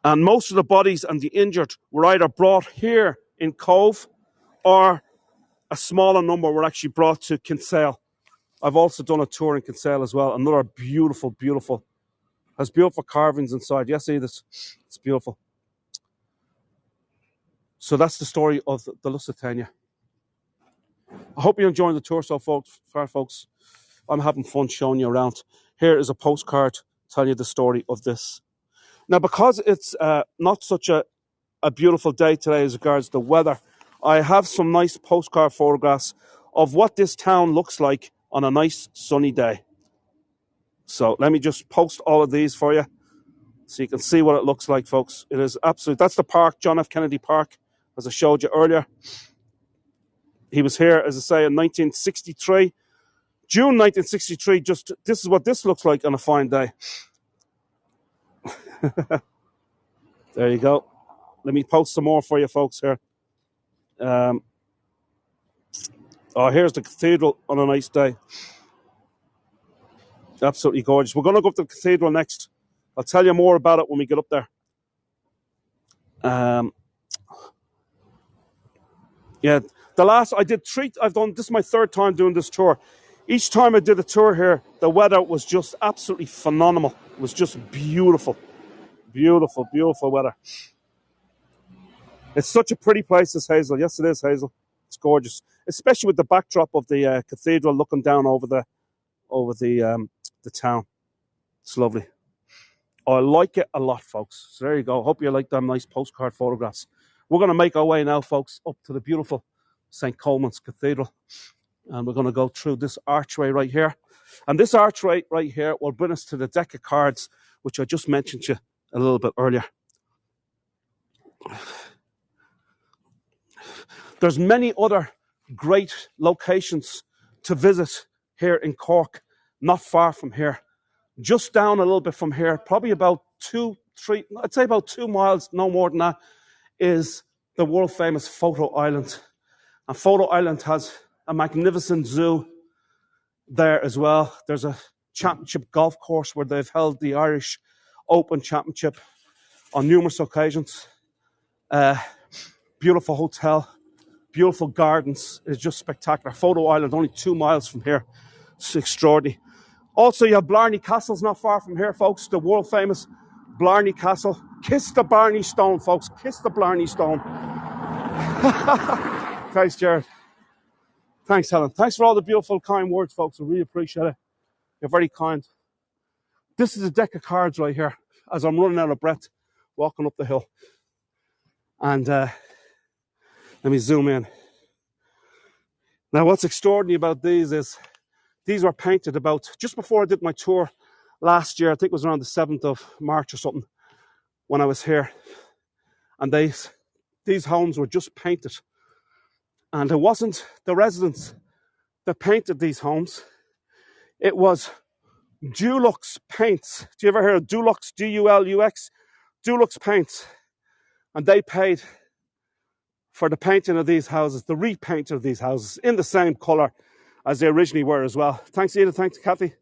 A: And most of the bodies and the injured were either brought here in Cobh, or a smaller number were actually brought to Kinsale. I've also done a tour in Kinsale as well. Another beautiful, has beautiful carvings inside. Yes, see this? It's beautiful. So that's the story of the Lusitania. I hope you're enjoying the tour so far, folks. I'm having fun showing you around. Here is a postcard telling you the story of this. Now, because it's not such a beautiful day today as regards the weather, I have some nice postcard photographs of what this town looks like on a nice sunny day. So let me just post all of these for you so you can see what it looks like, folks. It is absolute. That's the park, John F. Kennedy Park, as I showed you earlier. He was here, as I say, in 1963. June 1963, this is what this looks like on a fine day. There you go. Let me post some more for you folks here. Here's the cathedral on a nice day. Absolutely gorgeous. We're going to go up to the cathedral next. I'll tell you more about it when we get up there. This is my third time doing this tour. Each time I did a tour here, the weather was just absolutely phenomenal. It was just beautiful. Beautiful, beautiful weather. It's such a pretty place, this Hazel. Yes, it is, Hazel. It's gorgeous, especially with the backdrop of the cathedral looking down over the town. It's lovely. I like it a lot, folks. So there you go. Hope you like them nice postcard photographs. We're going to make our way now, folks, up to the beautiful St. Colman's Cathedral. And we're going to go through this archway right here. And this archway right here will bring us to the deck of cards, which I just mentioned to you a little bit earlier. There's many other great locations to visit here in Cork, not far from here. Just down a little bit from here, probably about 2 miles, no more than that, is the world famous Photo Island. And Photo Island has a magnificent zoo there as well. There's a championship golf course where they've held the Irish Open Championship on numerous occasions. Beautiful hotel, beautiful gardens. It's just spectacular. Photo Island, only 2 miles from here. It's extraordinary. Also, you have Blarney Castle's not far from here, folks. The world famous Blarney Castle. Kiss the Blarney Stone, folks. Kiss the Blarney Stone. Thanks, Jared. Thanks, Helen. Thanks for all the beautiful, kind words, folks. I really appreciate it. You're very kind. This is a deck of cards right here as I'm running out of breath, walking up the hill. And let me zoom in. Now, what's extraordinary about these is these were painted about just before I did my tour last year. I think it was around the 7th of March or something when I was here. And these homes were just painted. And it wasn't the residents that painted these homes. It was Dulux Paints. Do you ever hear of Dulux? D-U-L-U-X? Dulux Paints. And they paid for the painting of these houses, the repaint of these houses in the same colour as they originally were as well. Thanks, Edith. Thanks, Kathy.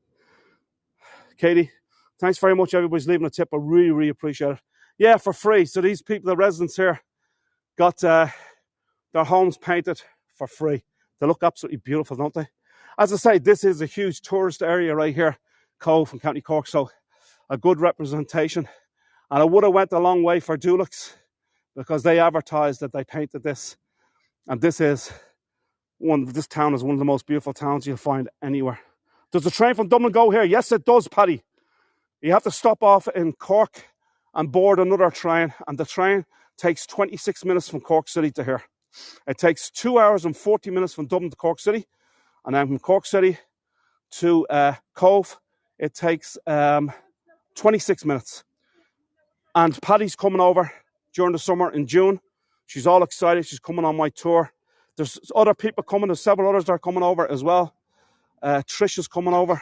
A: Katie. Thanks very much, everybody's leaving a tip. I really, really appreciate it. Yeah, for free. So these people, the residents here, got their homes painted for free. They look absolutely beautiful, don't they? As I say, this is a huge tourist area right here, Cobh in County Cork, so a good representation. And I would have went a long way for Dulux because they advertised that they painted this. And this town is one of the most beautiful towns you'll find anywhere. Does the train from Dublin go here? Yes, it does, Paddy. You have to stop off in Cork and board another train, and the train takes 26 minutes from Cork City to here. It takes 2 hours and 40 minutes from Dublin to Cork City, and then from Cork City to Cobh, it takes 26 minutes. And Paddy's coming over during the summer in June. She's all excited. She's coming on my tour. There's other people coming. There's several others that are coming over as well. Trish is coming over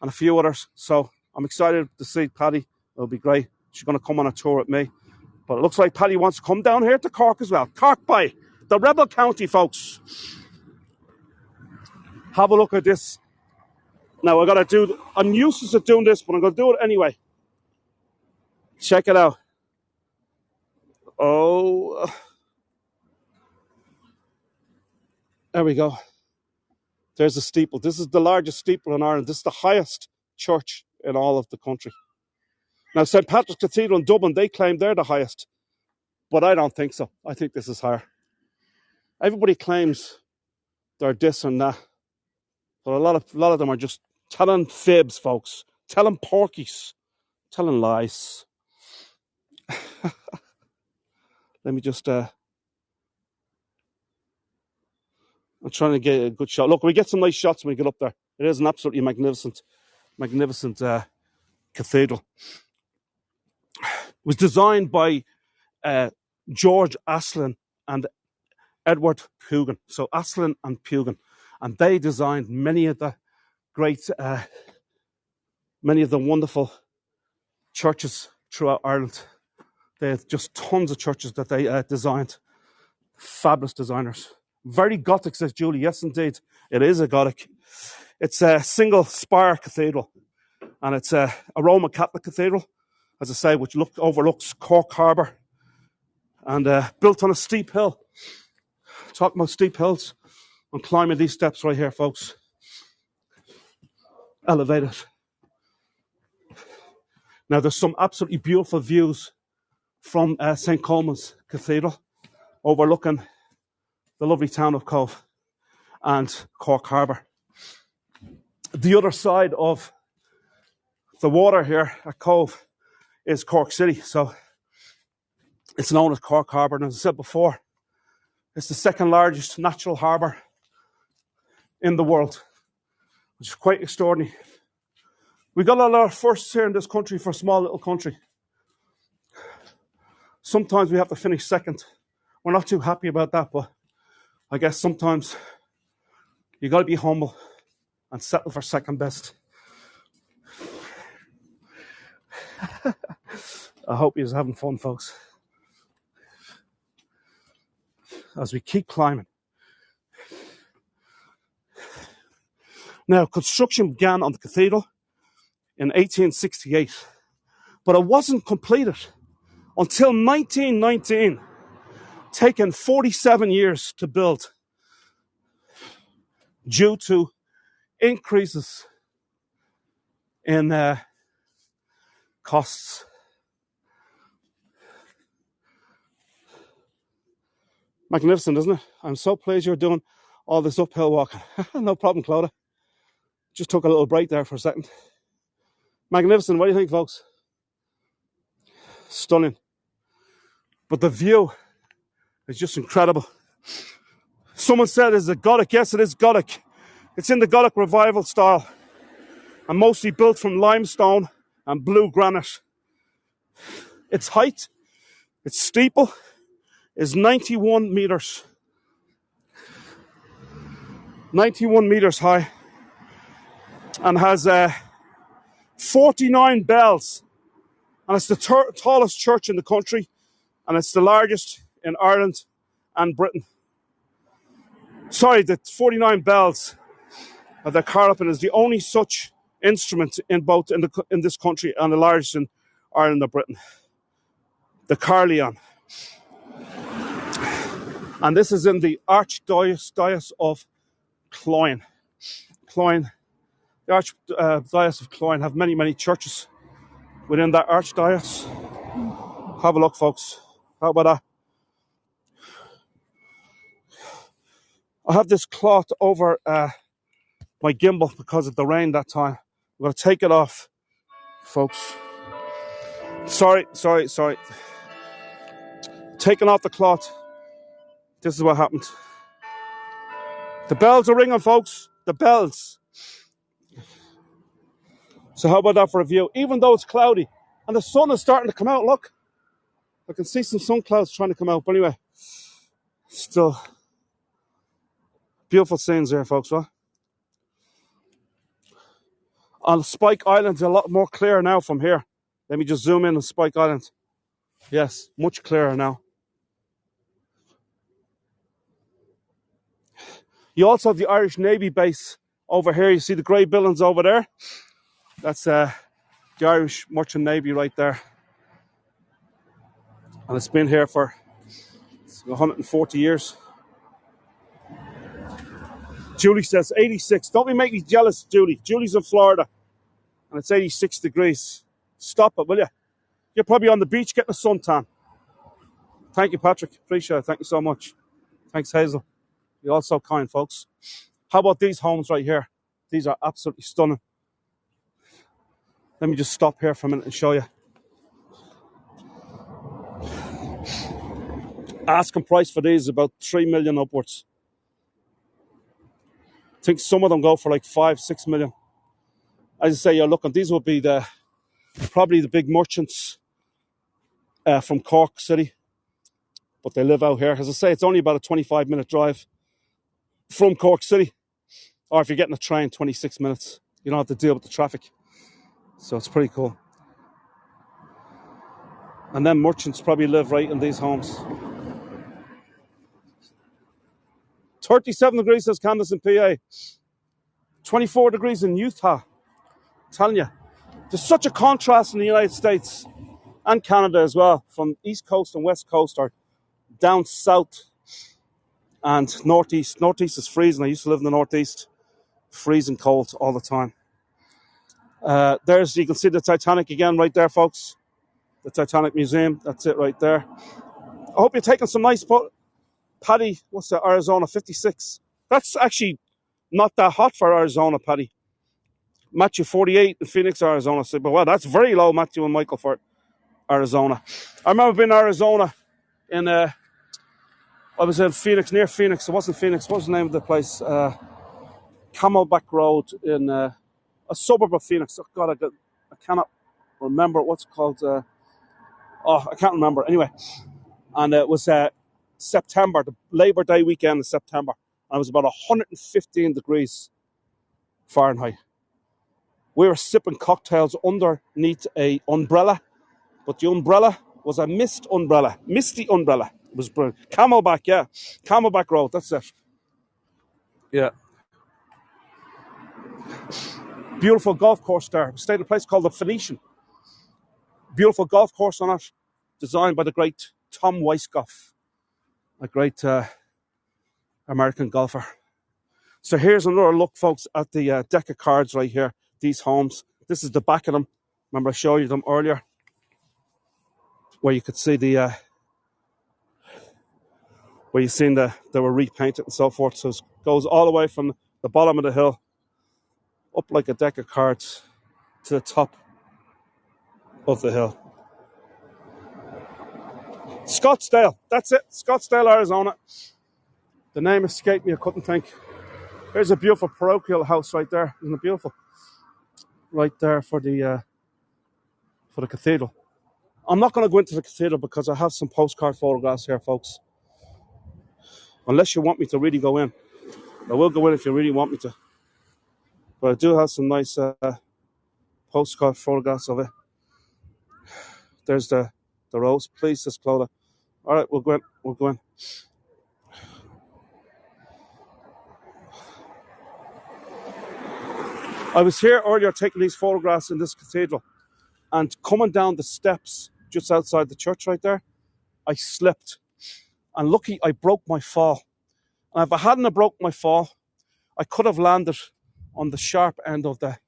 A: and a few others. So I'm excited to see Paddy. It'll be great. She's going to come on a tour with me. But it looks like Paddy wants to come down here to Cork as well. Cork by the Rebel County, folks. Have a look at this. Now, I'm useless at doing this, but I'm going to do it anyway. Check it out. Oh, there we go. There's a steeple. This is the largest steeple in Ireland. This is the highest church in all of the country. Now, St. Patrick's Cathedral in Dublin, they claim they're the highest. But I don't think so. I think this is higher. Everybody claims they're this and that. But a lot of them are just telling fibs, folks. Telling porkies. Telling lies. Let me just... I'm trying to get a good shot. Look, we get some nice shots when we get up there. It is an absolutely magnificent cathedral. It was designed by George Aslan and Edward Pugin. So Aslan and Pugin. And they designed many of the wonderful churches throughout Ireland. They have just tons of churches that they designed. Fabulous designers. Very Gothic, says Julie. Yes, indeed. It is a Gothic. It's a single spire cathedral. And it's a Roman Catholic cathedral, as I say, which overlooks Cork Harbour. And built on a steep hill. Talking about steep hills. I'm climbing these steps right here, folks. Elevated. Now, there's some absolutely beautiful views from St. Colman's Cathedral, overlooking the lovely town of Cobh and Cork Harbour. The other side of the water here at Cobh is Cork City, so it's known as Cork Harbour. And as I said before, it's the second largest natural harbour in the world, which is quite extraordinary. We got a lot of firsts here in this country for a small little country. Sometimes we have to finish second. We're not too happy about that, but I guess sometimes you got to be humble and settle for second best. I hope you're having fun, folks, as we keep climbing. Now, construction began on the cathedral in 1868, but it wasn't completed until 1919, taking 47 years to build due to increases in costs. Magnificent, isn't it? I'm so pleased you're doing all this uphill walking. No problem, Clodagh. Just took a little break there for a second. Magnificent. What do you think, folks? Stunning. But the view is just incredible. Someone said, is it Gothic? Yes, it is Gothic. It's in the Gothic revival style and mostly built from limestone and blue granite. Its height, its steeple, is 91 metres. 91 metres high, and has 49 bells. And it's the tallest church in the country, and it's the largest in Ireland and Britain. Sorry, the 49 bells of the colourful is the only such instrument in this country, and the largest in Ireland and Britain. The carillon. And this is in the Archdiocese of Cloyne. The Archdiocese of Cloyne have many, many churches within that archdiocese. Have a look, folks. How about that? I have this cloth over my gimbal because of the rain that time. I'm going to take it off, folks. Sorry. Taking off the cloth. This is what happened. The bells are ringing, folks. The bells. So how about that for a view? Even though it's cloudy and the sun is starting to come out, look. I can see some sun clouds trying to come out. But anyway, still beautiful scenes here, folks. Right? On Spike Island, a lot more clear now from here. Let me just zoom in on Spike Island. Yes, much clearer now. You also have the Irish Navy base over here. You see the grey buildings over there? That's the Irish Merchant Navy right there. And it's been here for 140 years. Julie says 86. Don't be making me jealous, Julie. Julie's in Florida. And it's 86 degrees. Stop it, will you? You're probably on the beach getting a suntan. Thank you, Patrick. Appreciate it. Thank you so much. Thanks, Hazel. You're all so kind, folks. How about these homes right here? These are absolutely stunning. Let me just stop here for a minute and show you. Asking price for these is about 3 million upwards. I think some of them go for like 5-6 million. As I say, you're looking, these would be probably the big merchants from Cork City. But they live out here. As I say, it's only about a 25-minute drive from Cork City. Or if you're getting a train, 26 minutes. You don't have to deal with the traffic. So it's pretty cool. And then merchants probably live right in these homes. 37 degrees, says Candace in PA. 24 degrees in Utah. I'm telling you. There's such a contrast in the United States and Canada as well. From East Coast and West Coast, or down south and northeast. Northeast is freezing. I used to live in the northeast. Freezing cold all the time. You can see the Titanic again right there, folks. The Titanic Museum. That's it right there. I hope you're taking some nice Paddy. What's that? Arizona 56. That's actually not that hot for Arizona, Paddy. Matthew 48 in Phoenix, Arizona. But well, that's very low, Matthew and Michael, for Arizona. I remember being in Arizona I was in Phoenix, near Phoenix. It wasn't Phoenix. What was the name of the place? Camelback Road in a suburb of Phoenix. Oh, God, I cannot remember what's it called. I can't remember. Anyway, and it was September, the Labor Day weekend in September. And it was about 115 degrees Fahrenheit. We were sipping cocktails underneath a umbrella, but the umbrella was a misty umbrella. It was brilliant. Camelback, yeah. Camelback Road, that's it. Yeah. Beautiful golf course there. We stayed at a place called the Phoenician. Beautiful golf course on it, designed by the great Tom Weisskopf, a great American golfer. So here's another look, folks, at the deck of cards right here. These homes. This is the back of them. Remember I showed you them earlier, where you could see where you seen they were repainted and so forth. So it goes all the way from the bottom of the hill up like a deck of cards to the top of the hill. Scottsdale, that's it. Scottsdale, Arizona. The name escaped me, I couldn't think. Here's a beautiful parochial house right there. Isn't it beautiful? Right there for the cathedral. I'm not going to go into the cathedral because I have some postcard photographs here, folks. Unless you want me to really go in. I will go in if you really want me to. But I do have some nice postcard photographs of it. There's the rose. Please, says Clodagh. All right, we'll go in. We'll go in. I was here earlier taking these photographs in this cathedral, and coming down the steps just outside the church right there, I slipped. And lucky I broke my fall. And if I hadn't have broke my fall, I could have landed on the sharp end of the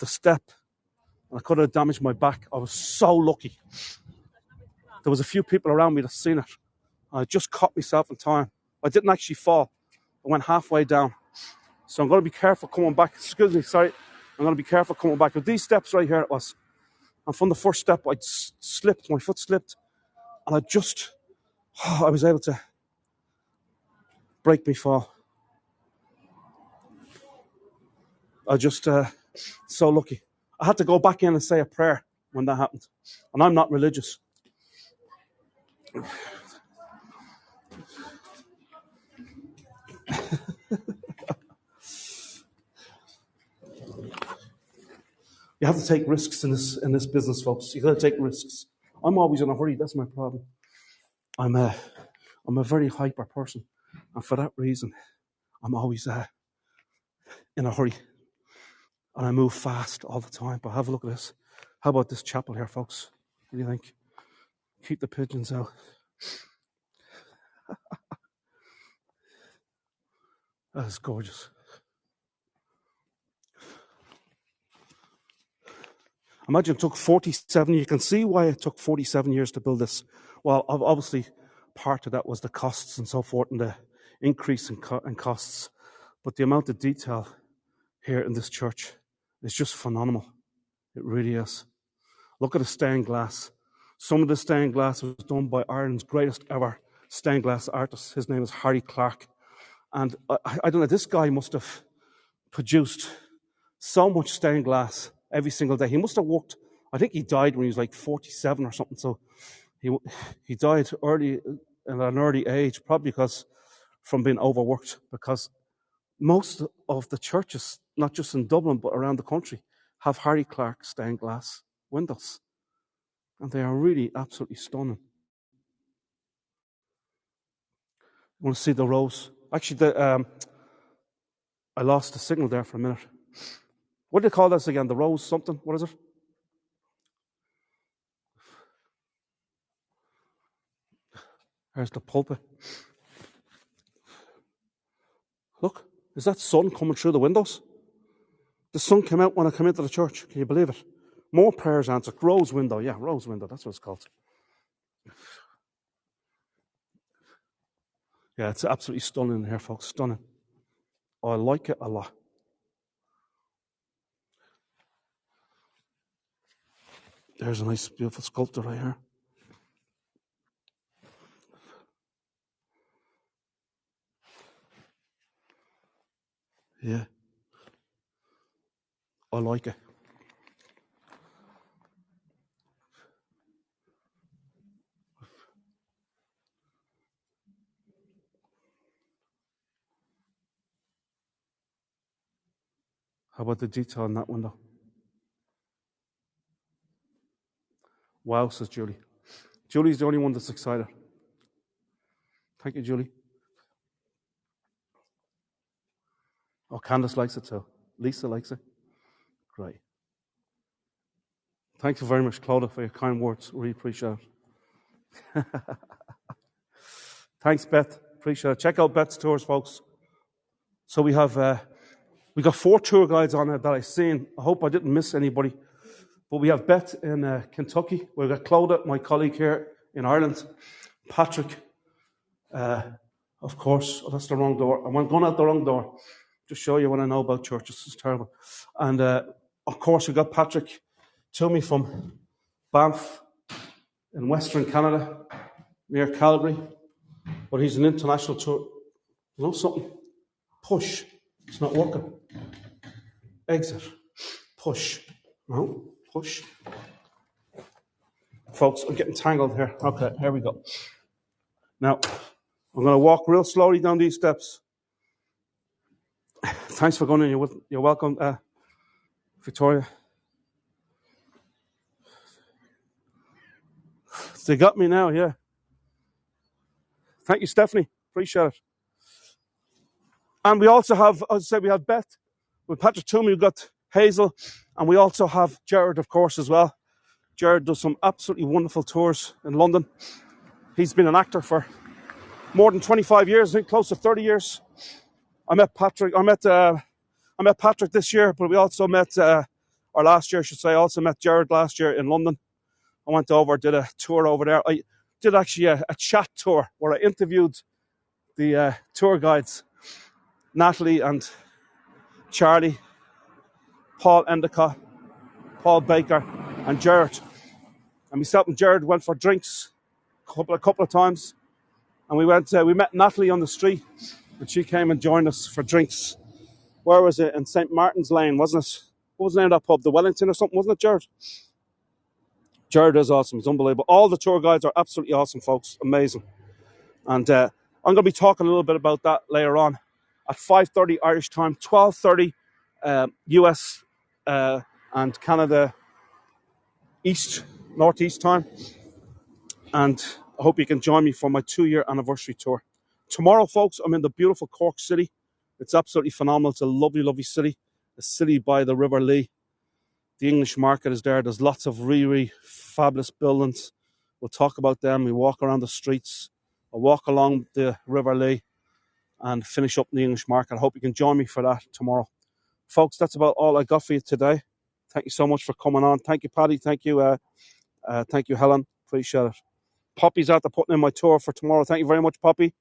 A: step, and I could have damaged my back. I was so lucky. There was a few people around me that seen it. I just caught myself in time. I didn't actually fall. I went halfway down. So I'm going to be careful coming back. Excuse me, sorry. I'm going to be careful coming back. With these steps right here it was. And from the first step, I slipped. My foot slipped. And I was able to break my fall. I just, so lucky. I had to go back in and say a prayer when that happened. And I'm not religious. You have to take risks in this business, folks. You got to take risks. I'm always in a hurry. That's my problem. I'm a very hyper person, and for that reason, I'm always in a hurry, and I move fast all the time. But have a look at this. How about this chapel here, folks? What do you think? Keep the pigeons out. That is gorgeous. Imagine it took 47. You can see why it took 47 years to build this. Well, obviously, part of that was the costs and so forth, and the increase in costs. But the amount of detail here in this church is just phenomenal. It really is. Look at the stained glass. Some of the stained glass was done by Ireland's greatest ever stained glass artist. His name is Harry Clark. And I don't know, this guy must have produced so much stained glass every single day. He must have worked, I think he died when he was like 47 or something. So he died early, at an early age, probably from being overworked, because most of the churches, not just in Dublin, but around the country, have Harry Clark stained glass windows. And they are really absolutely stunning. You want to see the rose? Actually, I lost the signal there for a minute. What do they call this again? The rose something? What is it? There's the pulpit. Look, is that sun coming through the windows? The sun came out when I came into the church. Can you believe it? More prayers answered. Rose window. Yeah, rose window. That's what it's called. Yeah, it's absolutely stunning in here, folks. Stunning. Oh, I like it a lot. There's a nice, beautiful sculpture right here. Yeah. I like it. How about the detail in that window? Wow, says Julie. Julie's the only one that's excited. Thank you, Julie. Oh, Candace likes it too. Lisa likes it. Great. Thank you very much, Clodagh, for your kind words. Really appreciate it. Thanks, Beth. Appreciate it. Check out Beth's tours, folks. So we got 4 tour guides on it that I've seen. I hope I didn't miss anybody. But we have Beth in Kentucky. We've got Clodagh, my colleague here in Ireland. Patrick, of course. Oh, that's the wrong door. I'm going out the wrong door. Just show you what I know about churches. It's terrible. And of course, we got Patrick Toomey from Banff in Western Canada, near Calgary. But he's an international tour. You know something? Push. It's not working. Exit. Push. No. Push. Folks, I'm getting tangled here. Okay, here we go. Now, I'm going to walk real slowly down these steps. Thanks for going in. You're welcome, Victoria. They got me now, yeah. Thank you, Stephanie. Appreciate it. And we also have, as I said, we have Beth with Patrick Toomey. We've got Hazel. And we also have Jared, of course, as well. Jared does some absolutely wonderful tours in London. He's been an actor for more than 25 years, I think close to 30 years. I met Patrick this year, but we also met, or last year, I should say, I also met Jared last year in London. I went over, did a tour over there. I did actually a chat tour where I interviewed the tour guides, Natalie and Charlie, Paul Endicott, Paul Baker, and Jared. And myself and Jared went for drinks a couple of times. And we met Natalie on the street, and she came and joined us for drinks. Where was it? In St. Martin's Lane, wasn't it? What was the name of that pub? The Wellington or something, wasn't it, Jared? Jared is awesome. He's unbelievable. All the tour guides are absolutely awesome, folks. Amazing. And I'm going to be talking a little bit about that later on at 5:30 Irish time, 12:30 US and Canada Northeast time. And I hope you can join me for my 2-year anniversary tour. Tomorrow, folks, I'm in the beautiful Cork City. It's absolutely phenomenal. It's a lovely, lovely city. A city by the River Lee. The English market is there. There's lots of really, really fabulous buildings. We'll talk about them. We walk around the streets. I'll walk along the River Lee and finish up in the English market. I hope you can join me for that tomorrow. Folks, that's about all I got for you today. Thank you so much for coming on. Thank you, Paddy. Thank you, Helen. Appreciate it. Poppy's out there putting in my tour for tomorrow. Thank you very much, Poppy.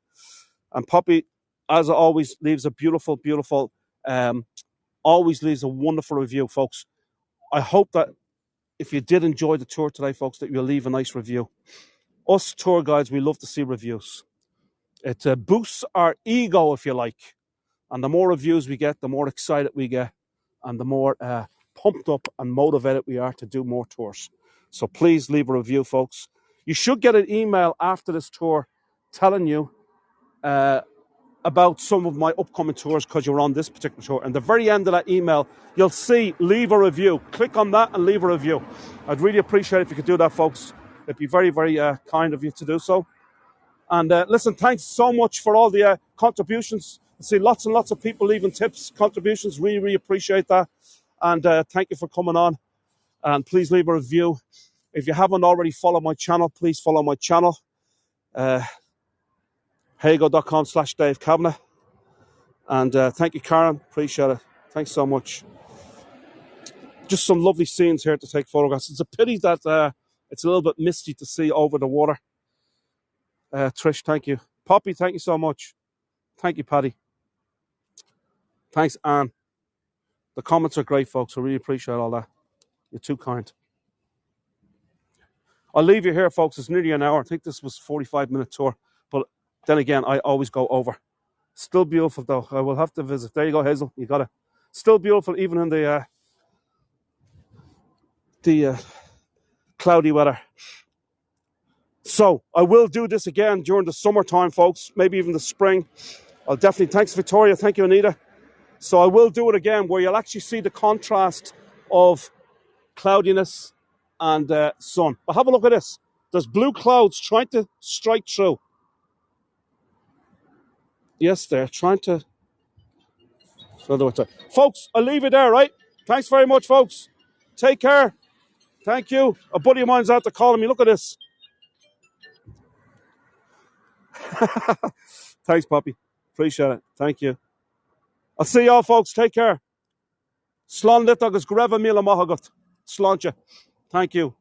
A: And Poppy, as always, leaves a beautiful, beautiful, always leaves a wonderful review, folks. I hope that if you did enjoy the tour today, folks, that you'll leave a nice review. Us tour guides, we love to see reviews. It boosts our ego, if you like. And the more reviews we get, the more excited we get, and the more pumped up and motivated we are to do more tours. So please leave a review, folks. You should get an email after this tour telling you about some of my upcoming tours because you're on this particular tour. And the very end of that email, you'll see leave a review. Click on that and leave a review. I'd really appreciate it if you could do that, folks. It'd be very, very kind of you to do so. And listen, thanks so much for all the contributions. I see lots and lots of people leaving tips, contributions. Really, really appreciate that. And thank you for coming on. And please leave a review. If you haven't already followed my channel, please follow my channel. Hago.com/Dave Kavanagh. And thank you, Karen. Appreciate it. Thanks so much. Just some lovely scenes here to take photographs. It's a pity that it's a little bit misty to see over the water. Trish, thank you. Poppy, thank you so much. Thank you, Paddy. Thanks, Anne. The comments are great, folks. I really appreciate all that. You're too kind. I'll leave you here, folks. It's nearly an hour. I think this was a 45-minute tour. But then again, I always go over. Still beautiful, though. I will have to visit. There you go, Hazel. You got it. Still beautiful, even in the cloudy weather. So I will do this again during the summertime, folks. Maybe even the spring. I'll definitely. Thanks, Victoria. Thank you, Anita. So I will do it again where you'll actually see the contrast of cloudiness and sun. But have a look at this. There's blue clouds trying to strike through. Yes, they're trying to. Folks, I'll leave it there, right? Thanks very much, folks. Take care. Thank you. A buddy of mine's out there calling me. Look at this. Thanks, Poppy. Appreciate it. Thank you. I'll see y'all, folks. Take care. Slán lit agus go raibh a míle maith agat. Sláinte. Thank you.